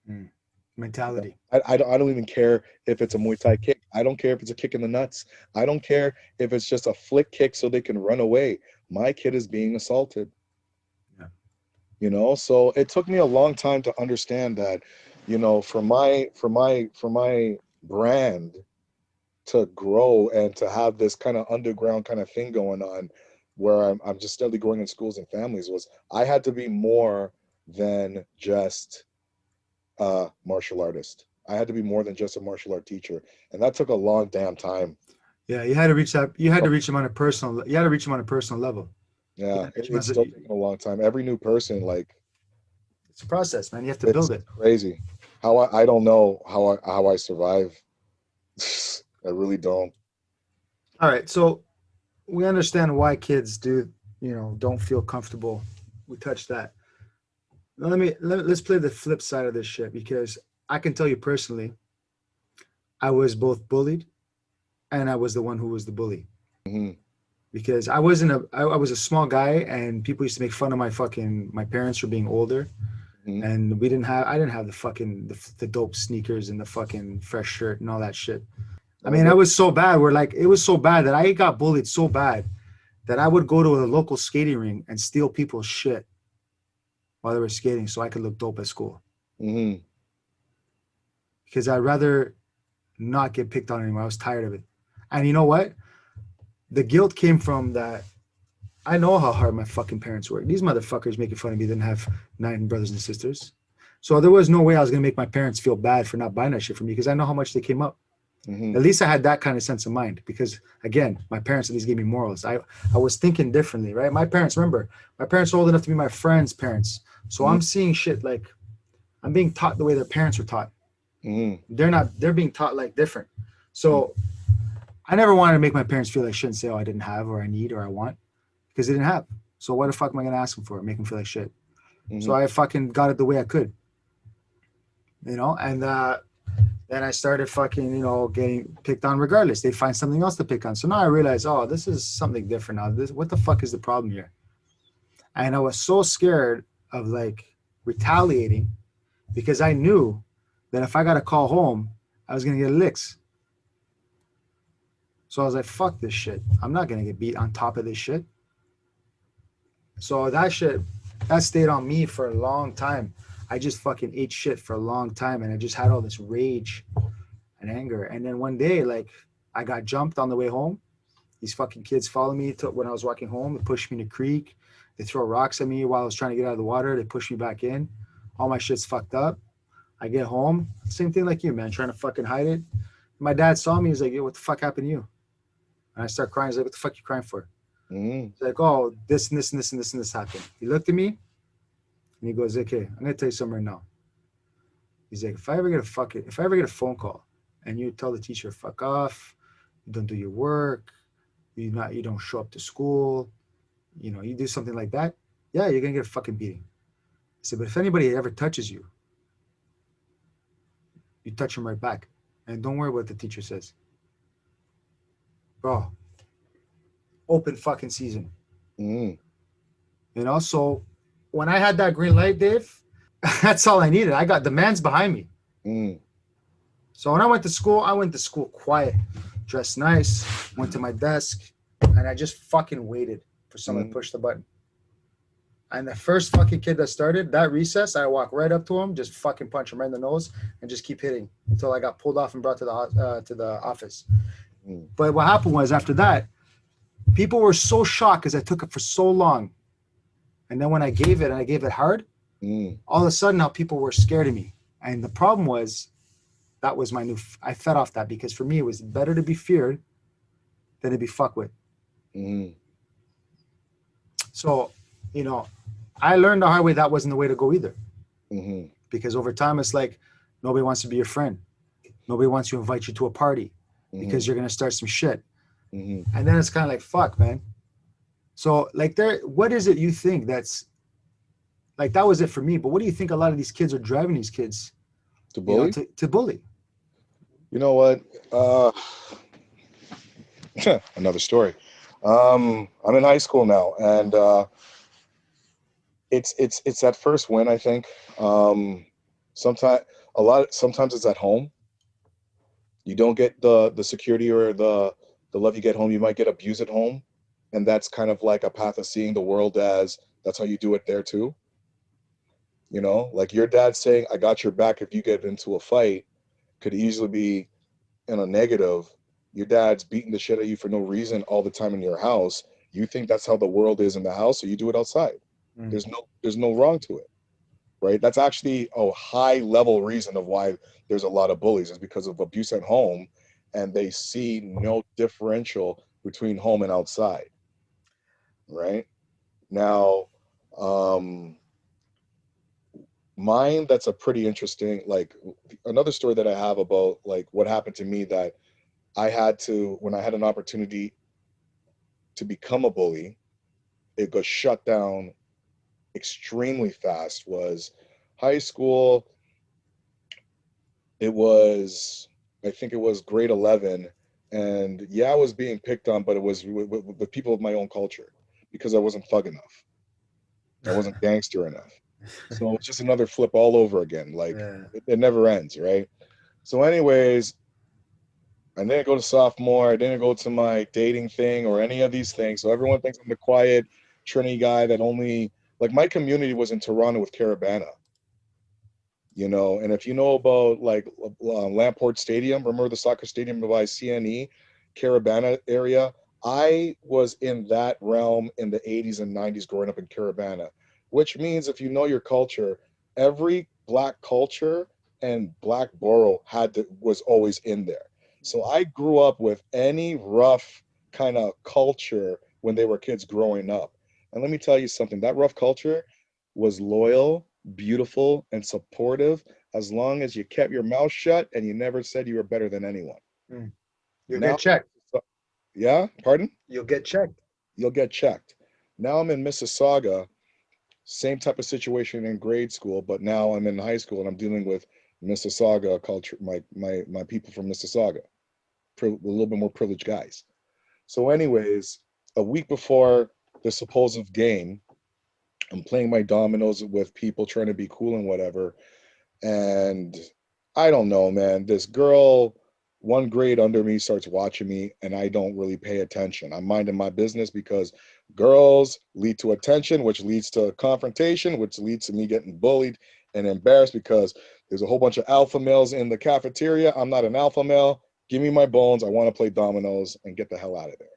Mm. Mentality. I don't even care if it's a Muay Thai kick. I don't care if it's a kick in the nuts. I don't care if it's just a flick kick so they can run away. My kid is being assaulted. Yeah. So it took me a long time to understand that, for my brand to grow and to have this kind of underground kind of thing going on, where I'm just steadily growing in schools and families, was I had to be more than just a martial artist. I had to be more than just a martial art teacher, and that took a long damn time. Yeah, you had to reach that. You had to reach him on a personal. You had to reach him on a personal level. You Yeah, had to reach him it's as a, still taking a long time. Every new person, like, it's a process, man. You have to it's build it. crazy. How I don't know how I survive. I really don't. All right, so we understand why kids don't feel comfortable. We touched that. Now let's play the flip side of this shit, because I can tell you personally, I was both bullied and I was the one who was the bully, Hmm. because I was a small guy and people used to make fun of my parents for being older, Hmm. and I didn't have the dope sneakers and the fucking fresh shirt and all that shit. I Oh, mean, I what? was so bad where like it was so bad that I got bullied so bad that I would go to a local skating ring and steal people's shit while they were skating so I could look dope at school, Hmm. because I'd rather not get picked on anymore. I was tired of it. And you know what? The guilt came from that. I know how hard my fucking parents work. These motherfuckers making fun of me didn't have 9 brothers and sisters. So there was no way I was gonna make my parents feel bad for not buying that shit for me, because I know how much they came up. Hmm. At least I had that kind of sense of mind, because again, my parents at least gave me morals. I was thinking differently, right? My parents are old enough to be my friends' parents. So Hmm. I'm seeing shit like I'm being taught the way their parents were taught. Hmm. They're being taught like different. So I never wanted to make my parents feel like shit and say, oh, I didn't have, or I need, or I want, because they didn't have. So what the fuck am I gonna ask them for? Make them feel like shit. So Hmm. I fucking got it the way I could, and then I started fucking, getting picked on regardless. They find something else to pick on. So now I realize, oh, this is something different now. What the fuck is the problem here? And I was so scared of like retaliating, because I knew that if I got a call home, I was gonna get licks. So I was like, fuck this shit. I'm not gonna get beat on top of this shit. So that stayed on me for a long time. I just fucking ate shit for a long time, and I just had all this rage and anger. And then one day, like, I got jumped on the way home. These fucking kids followed me when I was walking home. They pushed me in the creek. They throw rocks at me while I was trying to get out of the water. They push me back in. All my shit's fucked up. I get home. Same thing like you, man, trying to fucking hide it. My dad saw me. He's like, yo, what the fuck happened to you? And I start crying. He's like, what the fuck you crying for? Hmm. He's like, oh, this and this and this and this and this happened. He looked at me and he goes, okay, I'm going to tell you something right now. He's like, if I ever get a phone call and you tell the teacher, fuck off, you don't do your work, you don't show up to school, you do something like that, yeah, you're gonna get a fucking beating. I said, but if anybody ever touches you, you touch them right back. And don't worry what the teacher says. Bro, open fucking season. Hmm. So when I had that green light, Dave, that's all I needed. I got the man's behind me. Hmm. So when I went to school quiet, dressed nice, went to my desk, and I just fucking waited for someone to Hmm. push the button. And the first fucking kid that started that recess, I walk right up to him, just fucking punch him right in the nose, and just keep hitting until I got pulled off and brought to the office. Hmm. But what happened was, after that, people were so shocked because I took it for so long, and then when I gave it and I gave it hard, Hmm. all of a sudden now people were scared of me. And the problem was, that was I fed off that, because for me it was better to be feared than to be fucked with. Hmm. So, you know, I learned the hard way that wasn't the way to go either, Hmm. because over time it's like nobody wants to be your friend. Nobody wants to invite you to a party Hmm. because you're gonna start some shit. Hmm. And then it's kind of like, fuck, man. So like, what is it you think that's like, that was it for me? But what do you think a lot of these kids are driving these kids, To bully? to bully? You know what? Another story. I'm in high school now, and it's that first win. I think sometimes sometimes it's at home. You don't get the security or the love you get home. You might get abused at home, and that's kind of like a path of seeing the world as that's how you do it there too. You know, like your dad saying, "I got your back if you get into a fight," could easily be in a negative. Your dad's beating the shit out of you for no reason all the time in your house. You think that's how the world is in the house, so you do it outside. Mm. There's no wrong to it, right? That's actually a high level reason of why there's a lot of bullies is because of abuse at home, and they see no differential between home and outside, right? Now, um, mine that's a pretty interesting like another story that I have about like what happened to me that I had to when I had an opportunity to become a bully, it got shut down extremely fast was high school. It was, I think it was grade 11. And yeah, I was being picked on, but it was with people of my own culture because I wasn't thug enough. I wasn't gangster enough. So it's just another flip all over again. Like Yeah. it never ends, right? So, anyways, I didn't go to sophomore. I didn't go to my dating thing or any of these things. So everyone thinks I'm the quiet Trinity guy that only like my community was in Toronto with Carabana, you know. And if you know about like Lamport Stadium, remember the soccer stadium by CNE, Carabana area. I was in that realm in the 80s and 90s growing up in Carabana, which means if you know your culture, every black culture and black borough was always in there. So I grew up with any rough kind of culture when they were kids growing up. And let me tell you something, that rough culture was loyal, beautiful, and supportive as long as you kept your mouth shut and you never said you were better than anyone. Mm. You'll Now, get checked. yeah, pardon? You'll get checked. You'll get checked. Now I'm in Mississauga, same type of situation in grade school, but now I'm in high school and I'm dealing with Mississauga culture, my people from Mississauga, a little bit more privileged guys. So, anyways, a week before the supposed game, I'm playing my dominoes with people trying to be cool and whatever. And I don't know, man. This girl, one grade under me, starts watching me, and I don't really pay attention. I'm minding my business because girls lead to attention, which leads to confrontation, which leads to me getting bullied and embarrassed because there's a whole bunch of alpha males in the cafeteria. I'm not an alpha male. Give me my bones. I want to play dominoes and get the hell out of there.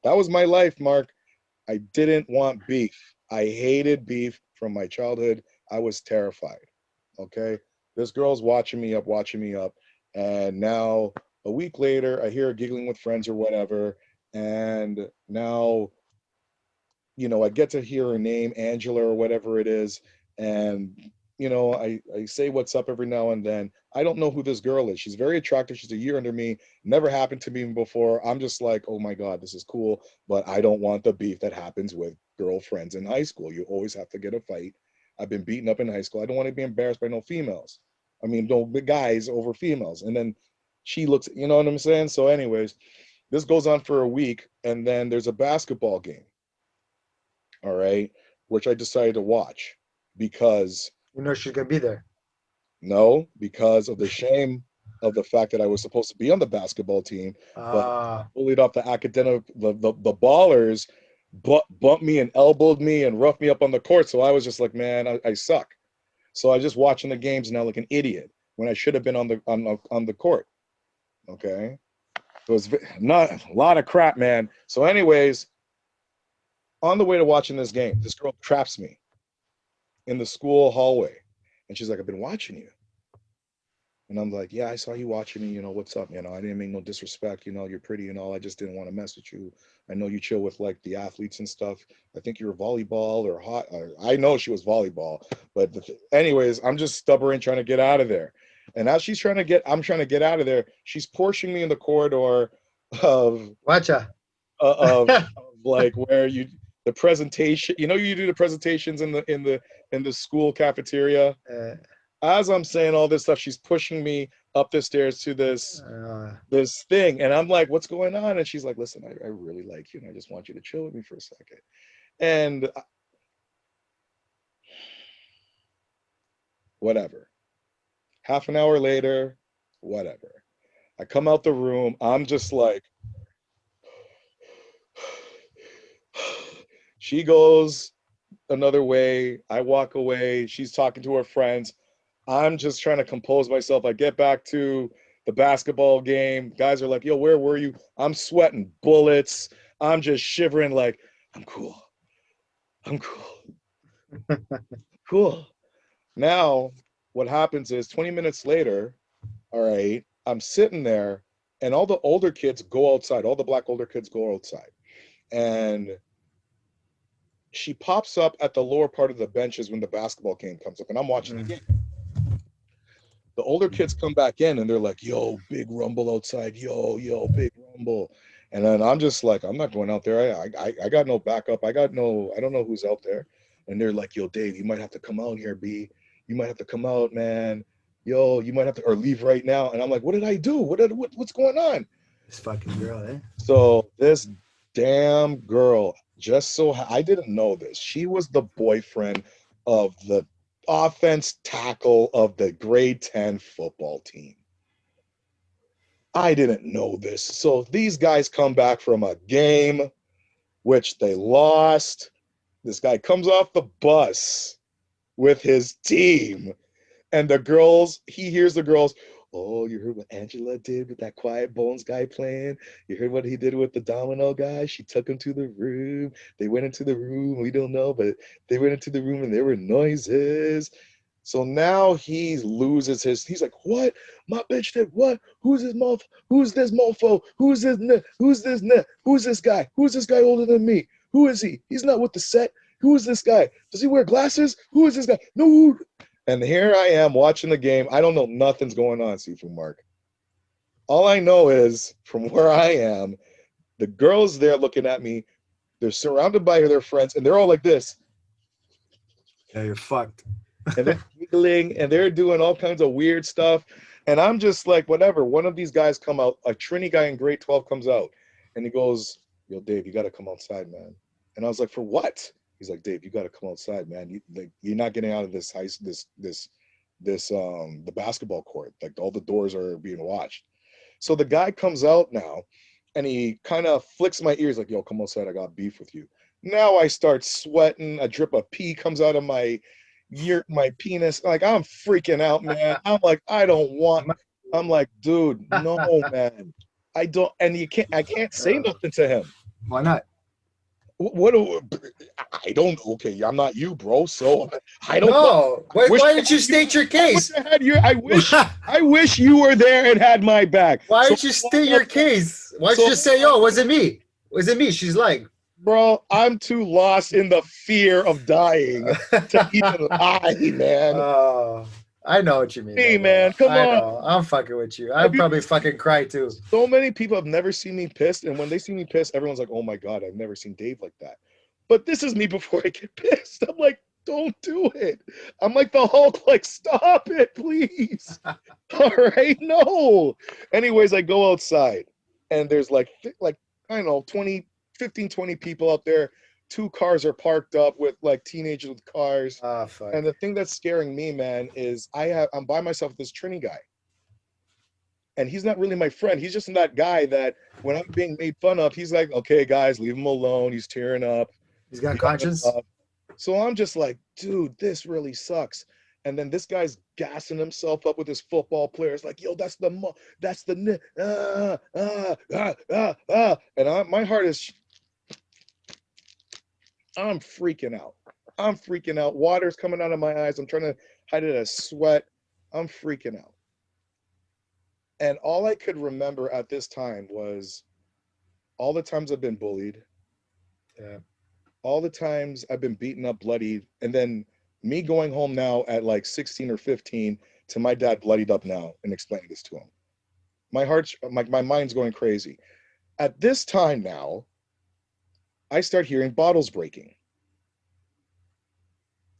That was my life, Mark. I didn't want beef. I hated beef from my childhood. I was terrified. Okay. This girl's watching me up. And now a week later, I hear her giggling with friends or whatever. And now, you know, I get to hear her name, Angela or whatever it is. And, you know, I say what's up every now and then. I don't know who this girl is. She's very attractive. She's a year under me. Never happened to me before. I'm just like, oh my God, this is cool. But I don't want the beef that happens with girlfriends in high school. You always have to get a fight. I've been beaten up in high school. I don't want to be embarrassed by no females. I mean, no the guys over females. And then she looks, you know what I'm saying? So, anyways, this goes on for a week. And then there's a basketball game, all right, which I decided to watch because You know she's gonna be there. no, because of the shame of the fact that I was supposed to be on the basketball team, but Ah, bullied off the academic, the ballers bumped me and elbowed me and roughed me up on the court. So I was just like, man, I suck. So I just watching the games now like an idiot when I should have been on the court. Okay, it was not a lot of crap, man. So, anyways, on the way to watching this game, this girl traps me in the school hallway. And she's like, I've been watching you. And I'm like, yeah, I saw you watching me. You know, what's up? You know, I didn't mean no disrespect. You know, you're pretty and all. I just didn't want to mess with you. I know you chill with like the athletes and stuff. I think you're volleyball or hot. I know she was volleyball. But anyways, I'm just stubborn trying to get out of there. And as I'm trying to get out of there. She's pushing me in the corridor of watcha. of like where you the presentation. You know, you do the presentations in the school cafeteria. uh, As I'm saying all this stuff, she's pushing me up the stairs to uh, this thing, and I'm like, "What's going on?" And she's like, "Listen, I really like you, and I just want you to chill with me for a second." And whatever. Half an hour later, whatever. I come out the room. I'm just like, she goes another way. I walk away. She's talking to her friends. I'm just trying to compose myself. I get back to the basketball game. Guys are like, yo, where were you? I'm sweating bullets. I'm just shivering like, I'm cool. I'm cool. Cool. Now, what happens is 20 minutes later, all right, I'm sitting there and all the older kids go outside. All the black older kids go outside. And she pops up at the lower part of the benches when the basketball game comes up. And I'm watching the game. The older kids come back in and they're like, yo, big rumble outside. Yo, big rumble. And then I'm just like, I'm not going out there. I got no backup. I don't know who's out there. And they're like, yo, Dave, you might have to come out here, B. You might have to come out, man. Yo, you might have to, or leave right now. And I'm like, what did I do? What's going on? This fucking girl, eh? So this damn girl, I didn't know this. She was the boyfriend of the offense tackle of the grade 10 football team. I didn't know this. So these guys come back from a game which they lost. This guy comes off the bus with his team, and he hears the girls, oh, you heard what Angela did with that Quiet Bones guy playing? You heard what he did with the domino guy? She took him to the room. They went into the room. We don't know, but they went into the room and there were noises. So now he loses he's like, what? My bitch did what? Who's this motherfucker? Who's this mofo? Who's this? Who's this? Who's this guy? Who's this guy older than me? Who is he? He's not with the set. Who is this guy? Does he wear glasses? Who is this guy? No. And here I am watching the game. I don't know nothing's going on, Sifu Mark. All I know is from where I am, the girls there looking at me, they're surrounded by their friends, and they're all like this. Yeah, you're fucked. And they're giggling, and they're doing all kinds of weird stuff. And I'm just like, whatever. One of these guys come out, a Trini guy in grade 12 comes out, and he goes, yo, Dave, you got to come outside, man. And I was like, for what? He's like, Dave, you got to come outside, man. You're not getting out of the basketball court. Like all the doors are being watched. So the guy comes out now, and he kind of flicks my ears like, yo, come outside. I got beef with you. Now I start sweating. A drip of pee comes out of my penis. Like I'm freaking out, man. I'm like, I'm like, dude, no, man. I don't, and I can't say nothing to him. Why not? I don't. Okay, I'm not you, bro. So I don't. No. Why didn't you state your case? I wish you were there and had my back. Why didn't you state your case? Why didn't you just say, "Yo, was it me? Was it me?" She's like, bro, I'm too lost in the fear of dying to even lie, man. I know what you mean. Hey, man, come on. Know. I'm fucking with you. I'd probably fucking cry too. So many people have never seen me pissed, and when they see me pissed, everyone's like, oh my God, I've never seen Dave like that. But this is me before I get pissed. I'm like, don't do it. I'm like the Hulk, like, stop it, please. All right, no. Anyways, I go outside, and there's like I don't know, 15, 20 people out there. 2 cars are parked up with like teenagers with cars. Fuck. And the thing that's scaring me, man, is I'm by myself with this Trini guy. And he's not really my friend. He's just that guy that when I'm being made fun of, he's like, okay, guys, leave him alone. He's tearing up. He's got conscience. So I'm just like, dude, this really sucks. And then this guy's gassing himself up with his football players, like, yo, and my heart is, I'm freaking out. Water's coming out of my eyes. I'm trying to hide it as sweat. I'm freaking out. And all I could remember at this time was all the times I've been bullied. Yeah. All the times I've been beaten up, bloodied. And then me going home now at like 16 or 15 to my dad bloodied up now and explaining this to him. My mind's going crazy. At this time now, I start hearing bottles breaking.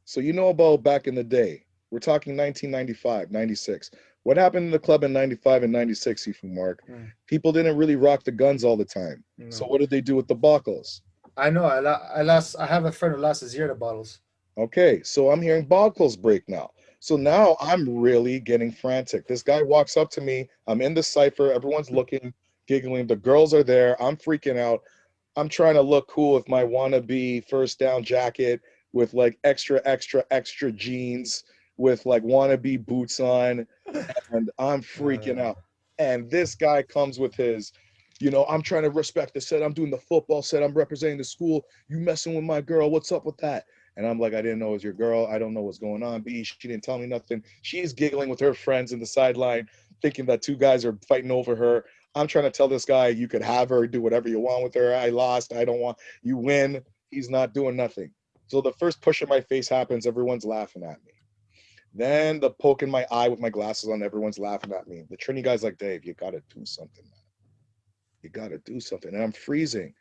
So you know about back in the day. We're talking 1995, 96. What happened in the club in 95 and 96, Sifu Mark? People didn't really rock the guns all the time. No. So what did they do with the bottles? I know. I have a friend who lost his ear to bottles. Okay, so I'm hearing bottles break now. So now I'm really getting frantic. This guy walks up to me. I'm in the cipher. Everyone's looking, giggling. The girls are there. I'm freaking out. I'm trying to look cool with my wannabe first down jacket, with like extra, extra, extra jeans, with like wannabe boots on, and I'm freaking Uh, out. And this guy comes with his, you know, I'm trying to respect the set. I'm doing the football set. I'm representing the school. You messing with my girl. What's up with that? And I'm like, I didn't know it was your girl. I don't know what's going on. B, she didn't tell me nothing. She's giggling with her friends in the sideline, thinking that two guys are fighting over her. I'm trying to tell this guy, you could have her, do whatever you want with her. I lost. I don't want, you win. He's not doing nothing. So the first push in my face happens. Everyone's laughing at me. Then the poke in my eye with my glasses on, everyone's laughing at me. The Trini guy's like, Dave, you got to do something, man. You got to do something. And I'm freezing.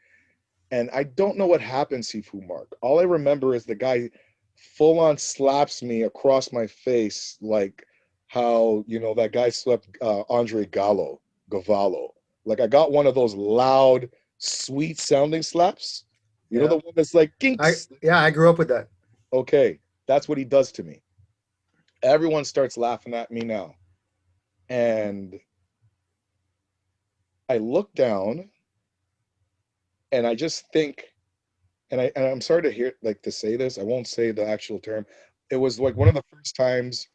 And I don't know what happened, Sifu Mark. All I remember is the guy full on slaps me across my face, like how, you know, that guy slept Andre Gallo, Gavallo. Like I got one of those loud, sweet sounding slaps. You know, yeah. the one that's like kinks. I grew up with that. Okay, that's what he does to me. Everyone starts laughing at me now. And I look down and I just think, and I'm sorry to hear like to say this, I won't say the actual term. It was like one of the first times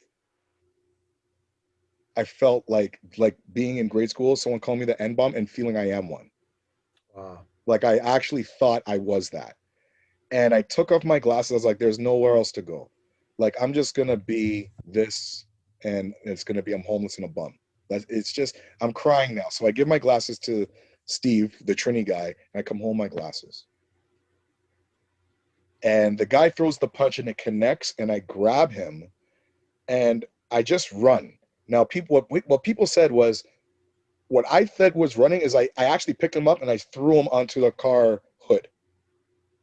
I felt like being in grade school, someone called me the N bomb and feeling I am one. Wow. Like I actually thought I was that. And I took off my glasses. I was like, there's nowhere else to go. Like I'm just gonna be this, and it's gonna be I'm homeless and a bum. It's just I'm crying now. So I give my glasses to Steve, the Trini guy, and I come home my glasses. And the guy throws the punch and it connects, and I grab him and I just run. Now, people, what people said was, what I said was running is I actually picked him up and I threw him onto the car hood.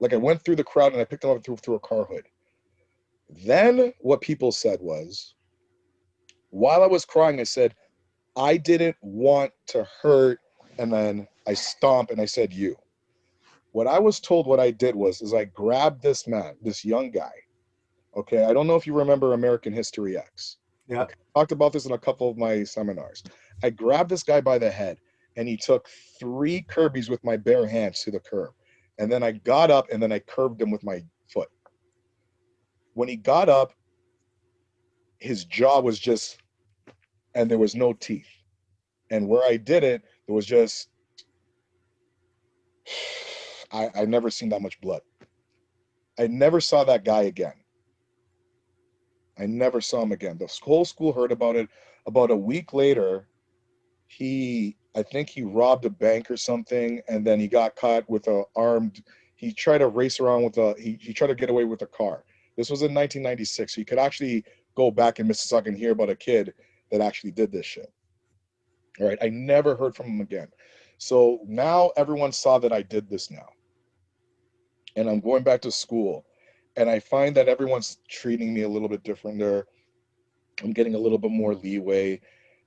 Like I went through the crowd and I picked him up and threw a car hood. Then what people said was, while I was crying, I said, I didn't want to hurt. And then I stomped and I said, you. What I was told what I did was, is I grabbed this man, this young guy. Okay. I don't know if you remember American History X. Yeah. Okay. I talked about this in a couple of my seminars. I grabbed this guy by the head and he took 3 Kirby's with my bare hands to the curb. And then I got up and then I curbed him with my foot. When he got up, his jaw was just, and there was no teeth. And where I did it, there was just, I never seen that much blood. I never saw that guy again. I never saw him again. The whole school heard about it. About a week later, I think he robbed a bank or something, and then he got caught with a armed. He tried to race around with a. He tried to get away with a car. This was in 1996. So you could actually go back in Mississauga and hear about a kid that actually did this shit. All right, I never heard from him again. So now everyone saw that I did this now, and I'm going back to school, and I find that everyone's treating me a little bit different. I'm getting a little bit more leeway.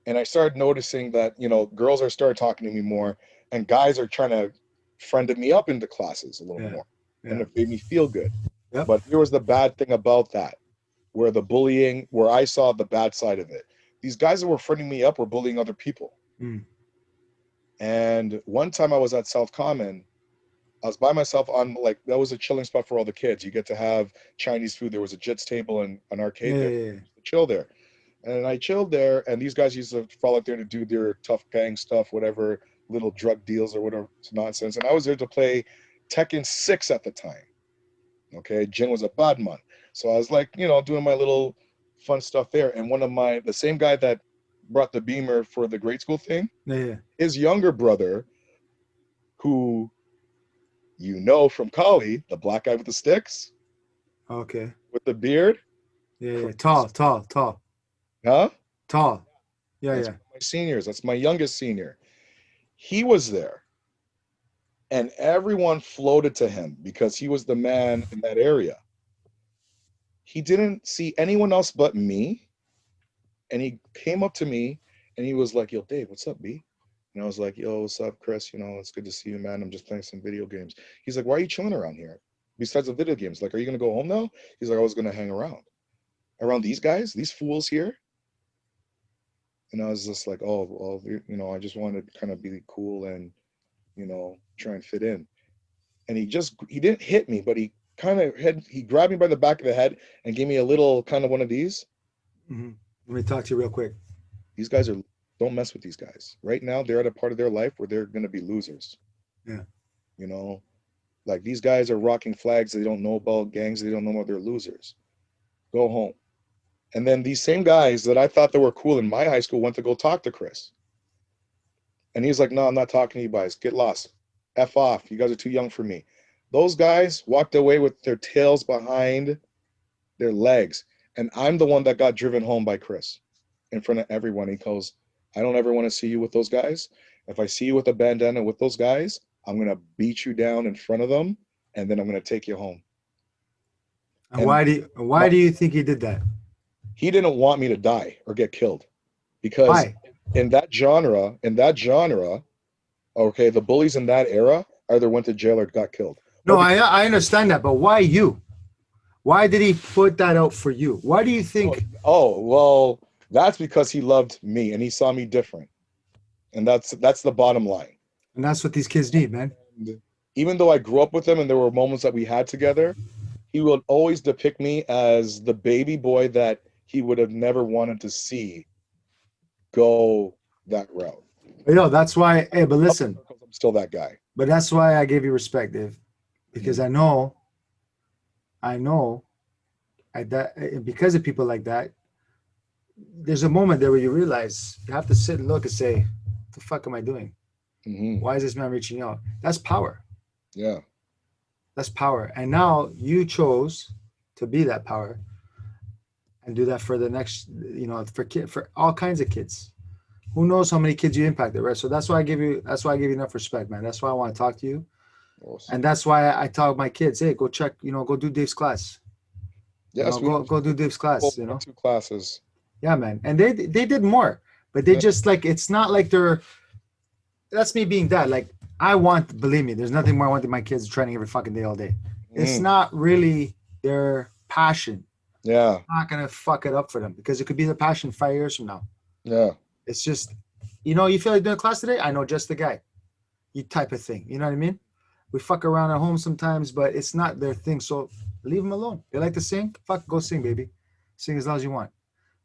And I started noticing that, you know, girls are started talking to me more and guys are trying to friend me up into classes a little Yeah. more. And Yeah. it made me feel good. Yep. But here was the bad thing about that, where the bullying, where I saw the bad side of it. These guys that were friending me up were bullying other people. Mm. And one time I was at South Common, I was by myself on like that was a chilling spot for all the kids. You get to have Chinese food. There was a jits table and an Yeah. arcade there. Yeah. Yeah. Chill there. And I chilled there, and these guys used to fall out there to do their tough gang stuff, whatever little drug deals or whatever nonsense. And I was there to play Tekken 6 at the time. Okay, Jin was a bad man, so I was like, you know, doing my little fun stuff there. And the same guy that brought the Beamer for the grade school thing, Yeah. Yeah. his younger brother, who you know from Kali, the black guy with the sticks, Okay. with the beard, Yeah. Yeah. Tall. Tall. Tall. huh? Tall. Yeah. That's Yeah. one of my seniors. That's my youngest senior. He was there, and everyone floated to him because he was the man in that area. He didn't see anyone else but me, and he came up to me and he was like, "Yo, Dave, what's up, B?" And I was like, "Yo, what's up, Chris? You know, it's good to see you, man. I'm just playing some video games." He's like, "Why are you chilling around here? Besides the video games, like, are you gonna go home now?" He's like, "I was gonna hang around." around these guys, these fools here. And I was just like, oh, well, I just wanted to kind of be cool and, try and fit in. And he didn't hit me, but he grabbed me by the back of the head and gave me a little kind of one of these. Hmm. Let me talk to you real quick. These guys don't mess with these guys. Right now, they're at a part of their life where they're going to be losers. Yeah. You know, like these guys are rocking flags. They don't know about gangs. They don't know about they're losers. Go home. And then these same guys that I thought that were cool in my high school went to go talk to Chris. And he's like, no, I'm not talking to you guys. Get lost. F off. You guys are too young for me. Those guys walked away with their tails behind their legs. And I'm the one that got driven home by Chris in front of everyone. He goes, I don't ever want to see you with those guys. If I see you with a bandana with those guys, I'm going to beat you down in front of them and then I'm going to take you home. And And why do you think he did that? he didn't want me to die or get killed because Why? in that genre, okay, the bullies in that era either went to jail or got killed. No, I understand that, but why you? Why did he put that out for you? Why do you think? Oh, well, that's because he loved me and he saw me different. And that's the bottom line. And that's what these kids need, man. And even though I grew up with him and there were moments that we had together, he would always depict me as the baby boy that he would have never wanted to see go that route. That's why. Hey, but listen, I'm still that guy. but that's why I gave you respect, Dave, because I know, that because of people like that, there's a moment there where you realize you have to sit and look and say, "What the fuck am I doing? Mm-hmm. Why is this man reaching out?" That's power. Yeah. That's power. And now you chose to be that power and do that for the next, for all kinds of kids. Who knows how many kids you impacted, right? So that's why I give you enough respect, man. That's why I want to talk to you. Awesome. And that's why I tell my kids, hey, go check, go do Dave's class. Yes, we Go do Dave's class, went 2 classes. Yeah, man. And they did more, but they Yeah. just like, it's not like that's me being dad. Like believe me, there's nothing more I want than my kids training every fucking day, all day. It's Mm. not really their passion. Yeah. I'm not going to fuck it up for them because it could be their passion 5 years from now. Yeah. It's just, you feel like doing a class today? I know just the guy. You type of thing. You know what I mean? We fuck around at home sometimes, but it's not their thing. So leave them alone. They like to sing? Fuck, go sing, baby. Sing as loud as you want.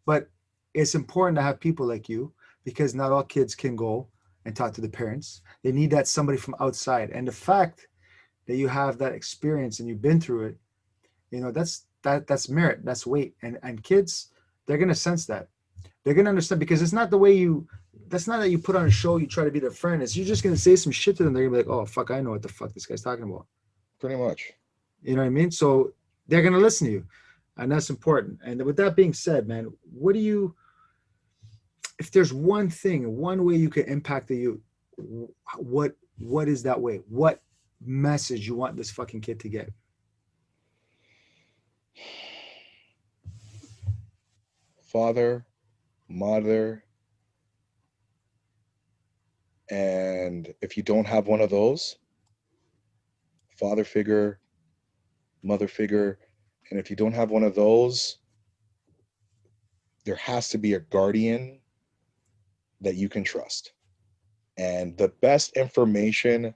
But it's important to have people like you because not all kids can go and talk to the parents. They need that somebody from outside. And the fact that you have that experience and you've been through it, that's merit, that's weight. And kids, they're gonna sense that. They're gonna understand because it's not the way that's not that you put on a show, you try to be their friend. It's you're just gonna say some shit to them. They're gonna be like, oh fuck, I know what the fuck this guy's talking about. Pretty much. You know what I mean? So they're gonna listen to you. And that's important. And with that being said, man, if there's one thing, one way you can impact the youth, what is that way? What message you want this fucking kid to get? Father, mother, and if you don't have one of those, father figure, mother figure, and if you don't have one of those, there has to be a guardian that you can trust. And the best information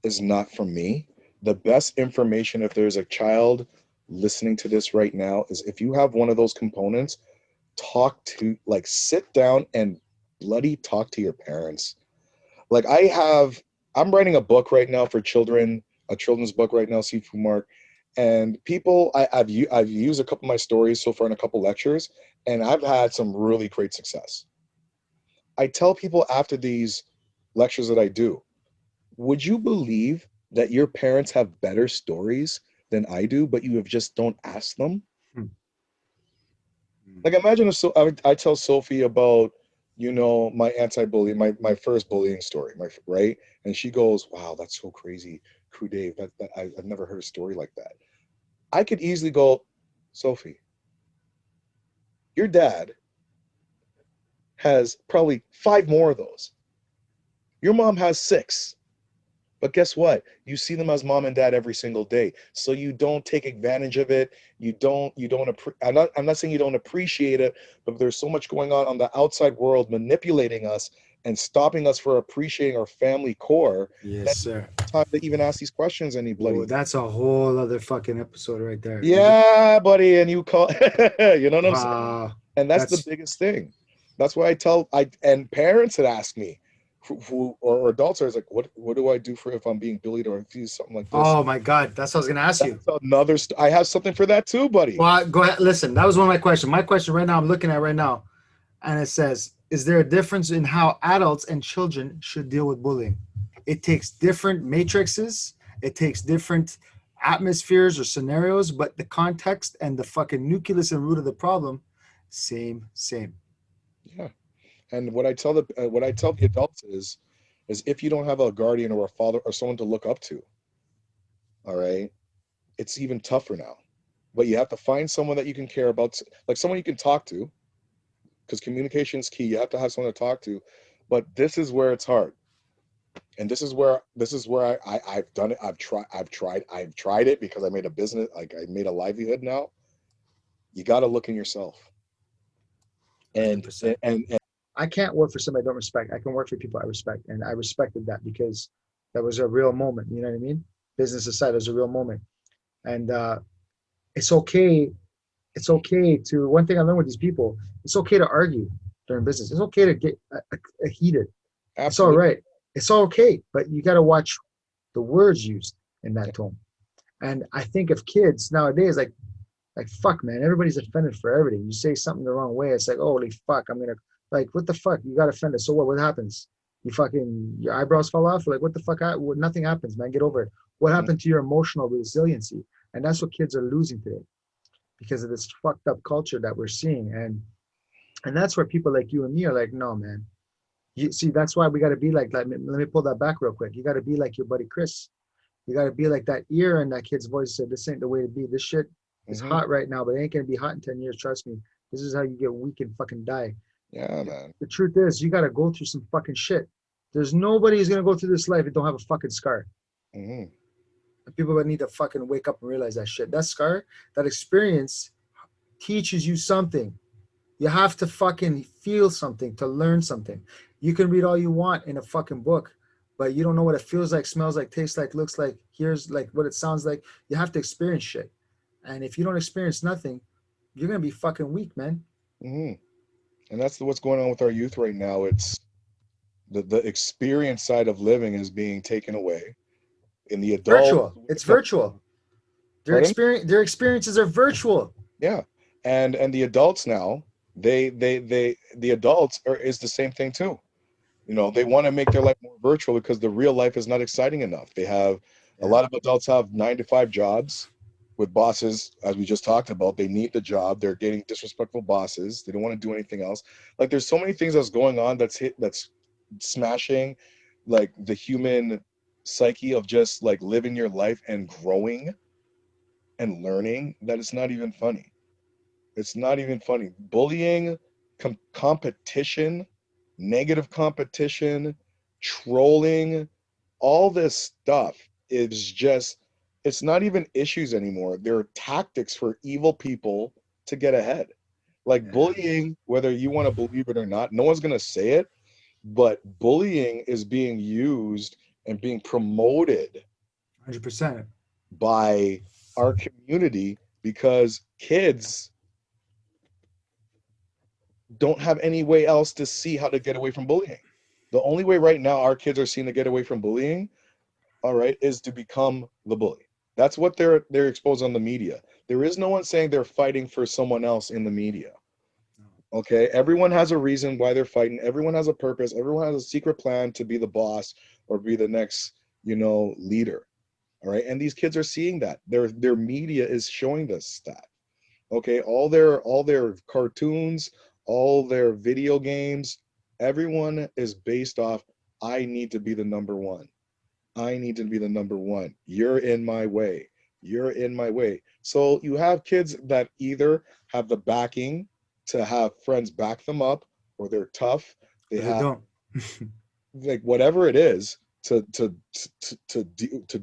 is not from me. The best information, if there's a child listening to this right now, is if you have one of those components, sit down and bloody talk to your parents. Like I'm writing a book right now for children, a children's book right now, Seafood Mark. And people, I've used a couple of my stories so far in a couple lectures, and I've had some really great success. I tell people after these lectures that I do, would you believe that your parents have better stories than I do, but you have just don't ask them? Hmm. Like imagine if I tell Sophie about, my anti-bullying, my first bullying story, right? And she goes, wow, that's so crazy. Crew Dave, I've never heard a story like that. I could easily go, Sophie, your dad has probably 5 more of those. Your mom has 6. But guess what? You see them as mom and dad every single day. So you don't take advantage of it. I'm not saying you don't appreciate it, but there's so much going on the outside world manipulating us and stopping us from appreciating our family core Yes, that sir. time to even ask these questions any Oh, bloody. that's a whole other fucking episode right there. Yeah, buddy, and you call you know what I'm saying? Wow. And that's the That's biggest thing. That's why I and parents had asked me or adults are like, what do I do for if I'm being bullied or if he's something like this? oh my God. That's what I was gonna ask you. That's another I have something for that too, buddy. Well, go ahead. Listen, that was one of my questions. My question right now, I'm looking at right now, and it says, is there a difference in how adults and children should deal with bullying? It takes different matrices, it takes different atmospheres or scenarios, but the context and the fucking nucleus and root of the problem, same, same. Yeah. And what I tell the adults is if you don't have a guardian or a father or someone to look up to, all right, it's even tougher now. But you have to find someone that you can care about, like someone you can talk to, because communication is key. You have to have someone to talk to. But this is where it's hard. And this is where I've done it. I've tried it because I made a business, like I made a livelihood now. You got to look in yourself. And 100%. and I can't work for somebody I don't respect. I can work for people I respect. And I respected that because that was a real moment. You know what I mean? Business aside, it was a real moment. And it's okay. It's okay to, one thing I learned with these people, it's okay to argue during business. It's okay to get heated. It's all absolutely. right. It's all okay. But you got to watch the words used in that tone. And I think of kids nowadays, like fuck, man, everybody's offended for everything. You say something the wrong way, it's like, holy fuck, I'm gonna, like, what the fuck? You got offended. So what? What happens? You fucking, your eyebrows fall off? Like, what the fuck? Nothing happens, man. Get over it. What Mhm. happened to your emotional resiliency? And that's what kids are losing today because of this fucked up culture that we're seeing. And that's where people like you and me are like, no, man. You see, that's why we got to be like, let me pull that back real quick. You got to be like your buddy Chris. You got to be like that ear in that kid's voice said, this ain't the way to be. This shit is Mhm. hot right now, but it ain't going to be hot in 10 years. Trust me. This is how you get weak and fucking die. Yeah, man. The truth is, you got to go through some fucking shit. There's nobody who's going to go through this life that don't have a fucking scar. Mhm. People that need to fucking wake up and realize that shit. That scar, that experience teaches you something. You have to fucking feel something to learn something. You can read all you want in a fucking book, but you don't know what it feels like, smells like, tastes like, looks like, hears like, what it sounds like. You have to experience shit. And if you don't experience nothing, you're gonna be fucking weak, man. Mhm. And that's what's going on with our youth right now. It's the experience side of living is being taken away. In the adult, Virtual. when It's it comes, virtual. pardon? Their experiences are virtual. Yeah. And the adults now, the adults are is the same thing too. You know, they want to make their life more virtual because the real life is not exciting enough. They have a Yeah. lot of adults have 9 to 5 jobs with bosses, as we just talked about. They need the job. They're getting disrespectful bosses. They don't want to do anything else. Like there's so many things that's going on that's smashing like the human psyche of just like living your life and growing and learning that it's not even funny. It's not even funny. Bullying, competition, negative competition, trolling, all this stuff is just, it's not even issues anymore. They're tactics for evil people to get ahead. Like Yeah. bullying, whether you want to believe it or not, no one's going to say it, but bullying is being used and being promoted 100%. by our community because kids don't have any way else to see how to get away from bullying. The only way right now our kids are seeing to get away from bullying, all right, is to become the bully. That's what they're exposed on the media. There is no one saying they're fighting for someone else in the media. Okay, everyone has a reason why they're fighting. Everyone has a purpose. Everyone has a secret plan to be the boss or be the next, leader. All right, and these kids are seeing that. Their media is showing this that. Okay, all their cartoons, all their video games, everyone is based off I need to be the number one. I need to be the number one. You're in my way. You're in my way. So you have kids that either have the backing to have friends back them up or they're tough. They Or they have don't. like whatever it is, to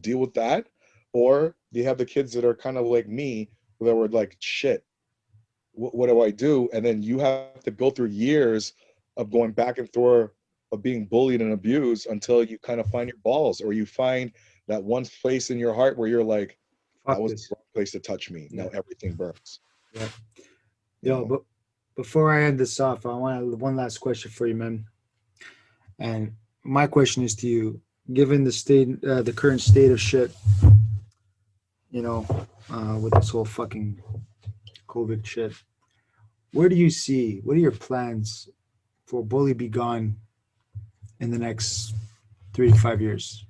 deal with that, or you have the kids that are kind of like me that were like, shit, what do I do? And then you have to go through years of going back and forth of being bullied and abused until you kind of find your balls, or you find that one place in your heart where you're like, that Fuck was the this. wrong place to touch me. Now Yeah. everything burns. Yeah. You Yo, know, but before I end this off, I want one last question for you, man. And my question is to you: given the current state of shit, you know, with this whole fucking COVID shit, where do you see? What are your plans for Bully Be Gone in the next 3 to 5 years?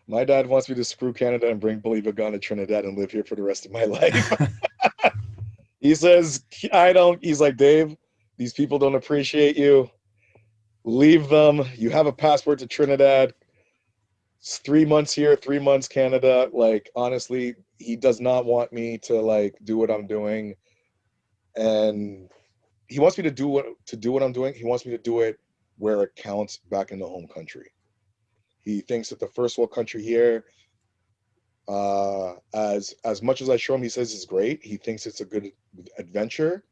my dad wants me to screw Canada and bring Bully Bagan to Trinidad and live here for the rest of my life. He says, I don't. He's like, Dave, these people don't appreciate you. Leave them. You have a passport to Trinidad. It's 3 months here, 3 months Canada. Like, honestly, he does not want me to like do what I'm doing. And he wants me to do what I'm doing. He wants me to do it where it counts back in the home country. He thinks that the first world country here, as much as I show him, he says it's great. He thinks it's a good adventure.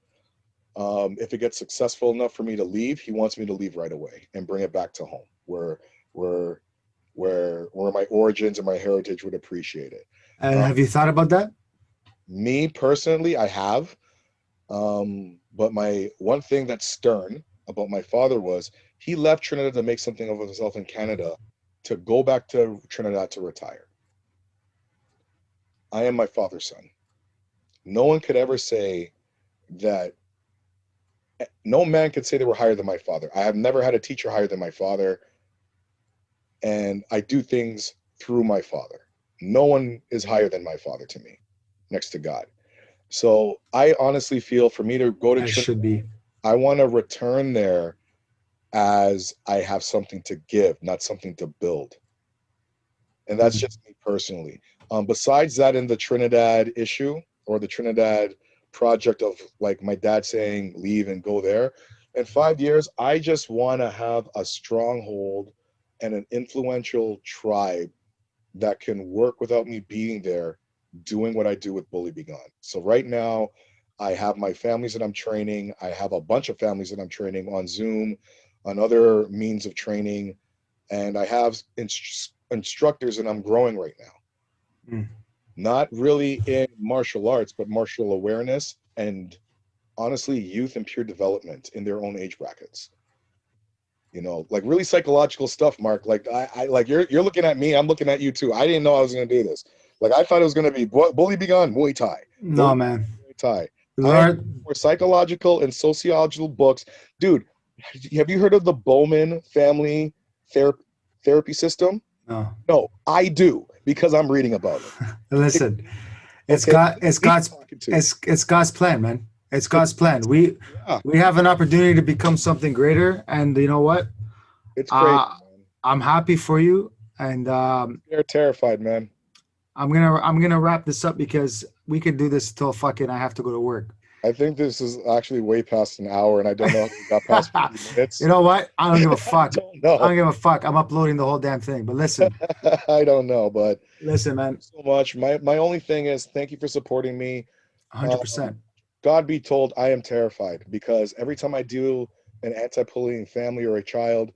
If it gets successful enough for me to leave, he wants me to leave right away and bring it back to home, where where my origins and my heritage would appreciate it. And Uh, have you thought about that? Me personally, I have. But my one thing that's stern about my father was he left Trinidad to make something of himself in Canada, to go back to Trinidad to retire. I am my father's son. No one could ever say that. No man could say they were higher than my father. I have never had a teacher higher than my father, and I do things through my father. No one is higher than my father to me, next to God. So I honestly feel for me to go to As Trinidad, should be. I want to return there as I have something to give, not something to build. And that's Mm. just me personally. Besides that, in the Trinidad issue or the Trinidad project of like my dad saying leave and go there, in 5 years, I just want to have a stronghold and an influential tribe that can work without me being there, doing what I do with Bully Be Gone. So right now, I have my families that I'm training. I have a bunch of families that I'm training on Zoom, on other means of training, and I have instructors that I'm growing right now. Mm. Not really in martial arts, but martial awareness and honestly youth and peer development in their own age brackets. Like really psychological stuff, Mark. Like I like you're looking at me, I'm looking at you too. I didn't know I was gonna do this. Like I thought it was gonna be Bully Be Gone, Muay Thai. No, Bully man. Muay Thai. I am Learn. more psychological and sociological books. Dude, have you heard of the Bowman family ther- therapy system? No. No, I do because I'm reading about it. Listen, it's Okay, God. this It's is me God's. talking to. It's God's plan, man. It's It's God's plan. We yeah, we have an opportunity to become something greater, and you know what? it's crazy, Uh, man. I'm happy for you, and They're terrified, man. I'm gonna wrap this up because we could do this till fucking I have to go to work. I think this is actually way past an hour, and I don't know how we got past 50 You minutes. know what? I don't give a I fuck. don't I know. don't give a fuck. I'm uploading the whole damn thing. But listen, I don't know, but listen, thank man. you so much. My only thing is thank you for supporting me. 100%. Um, God be told, I am terrified because every time I do an anti-bullying family or a child,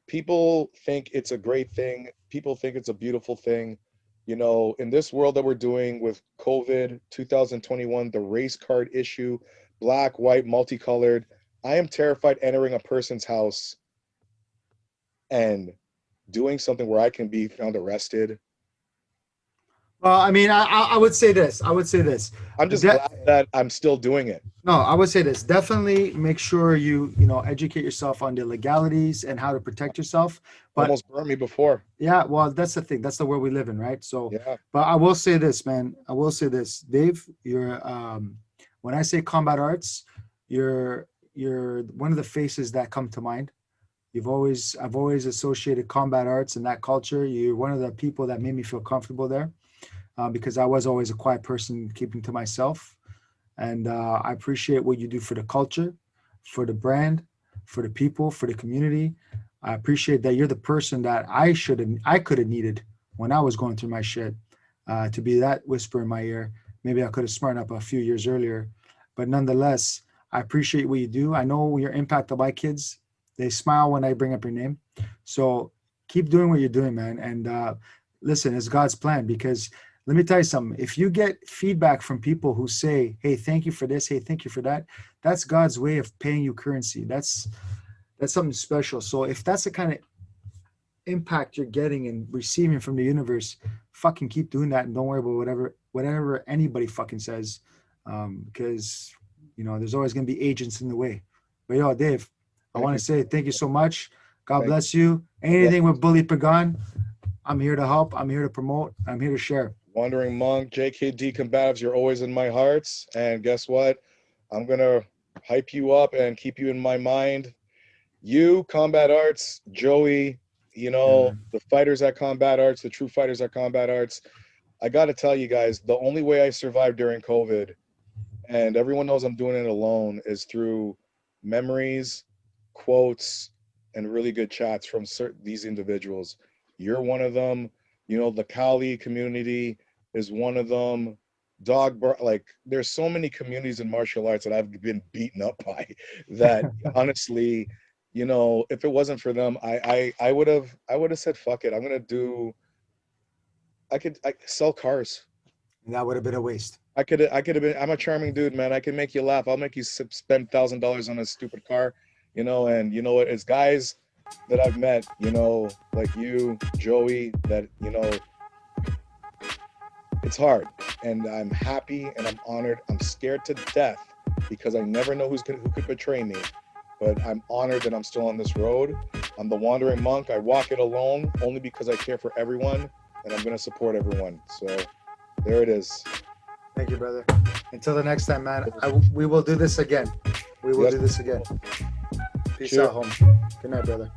people think it's a great thing. People think it's a beautiful thing. In this world that we're doing with COVID 2021, the race card issue, black, white, multicolored, I am terrified entering a person's house and doing something where I can be found arrested. Well, I mean, I would say this. I would say this. I'm just De- glad that I'm still doing it. no, I would say this. Definitely make sure you educate yourself on the legalities and how to protect yourself. But Almost burned me before. yeah, well, that's the thing. That's the world we live in, right? So, Yeah. but I will say this, man. I will say this, Dave. When I say combat arts, you're one of the faces that come to mind. I've always associated combat arts and that culture. You're one of the people that made me feel comfortable there, because I was always a quiet person, keeping to myself. And I appreciate what you do for the culture, for the brand, for the people, for the community. I appreciate that you're the person that I could have needed when I was going through my shit, to be that whisper in my ear. Maybe I could have smartened up a few years earlier, but nonetheless, I appreciate what you do. I know you're impacted by kids. They smile when I bring up your name. So keep doing what you're doing, man. And listen, it's God's plan, because let me tell you something. If you get feedback from people who say, hey, thank you for this, hey, thank you for that, that's God's way of paying you currency. That's something special. So if that's the kind of impact you're getting and receiving from the universe, fucking keep doing that, and don't worry about whatever anybody fucking says, because there's always going to be agents in the way. But yo, Dave, I want to say thank you so much. God bless you. Anything with Bully Pagan, I'm here to help. I'm here to promote. I'm here to share. Wandering Monk, JKD Combatives, you're always in my hearts. And guess what? I'm going to hype you up and keep you in my mind. You, Kombat Arts, Joey, the fighters at Kombat Arts, the true fighters at Kombat Arts. I got to tell you guys, the only way I survived during COVID, and everyone knows I'm doing it alone, is through memories, quotes, and really good chats from these individuals. You're one of them. The Kali community is one of them. There's so many communities in martial arts that I've been beaten up by that honestly, if it wasn't for them, I would have said, fuck it. I could sell cars. That would have been a waste. I could have been, I'm a charming dude, man. I can make you laugh. I'll make you spend $1,000 on a stupid car, and you know what? It's guys that I've met, like you, Joey, that, it's hard. And I'm happy and I'm honored. I'm scared to death because I never know who could betray me. But I'm honored that I'm still on this road. I'm the Wandering Monk. I walk it alone only because I care for everyone, and I'm going to support everyone. So there it is. Thank you, brother. Until the next time, man. We will do this again. We will do this again. Peace out, home. Good night, brother.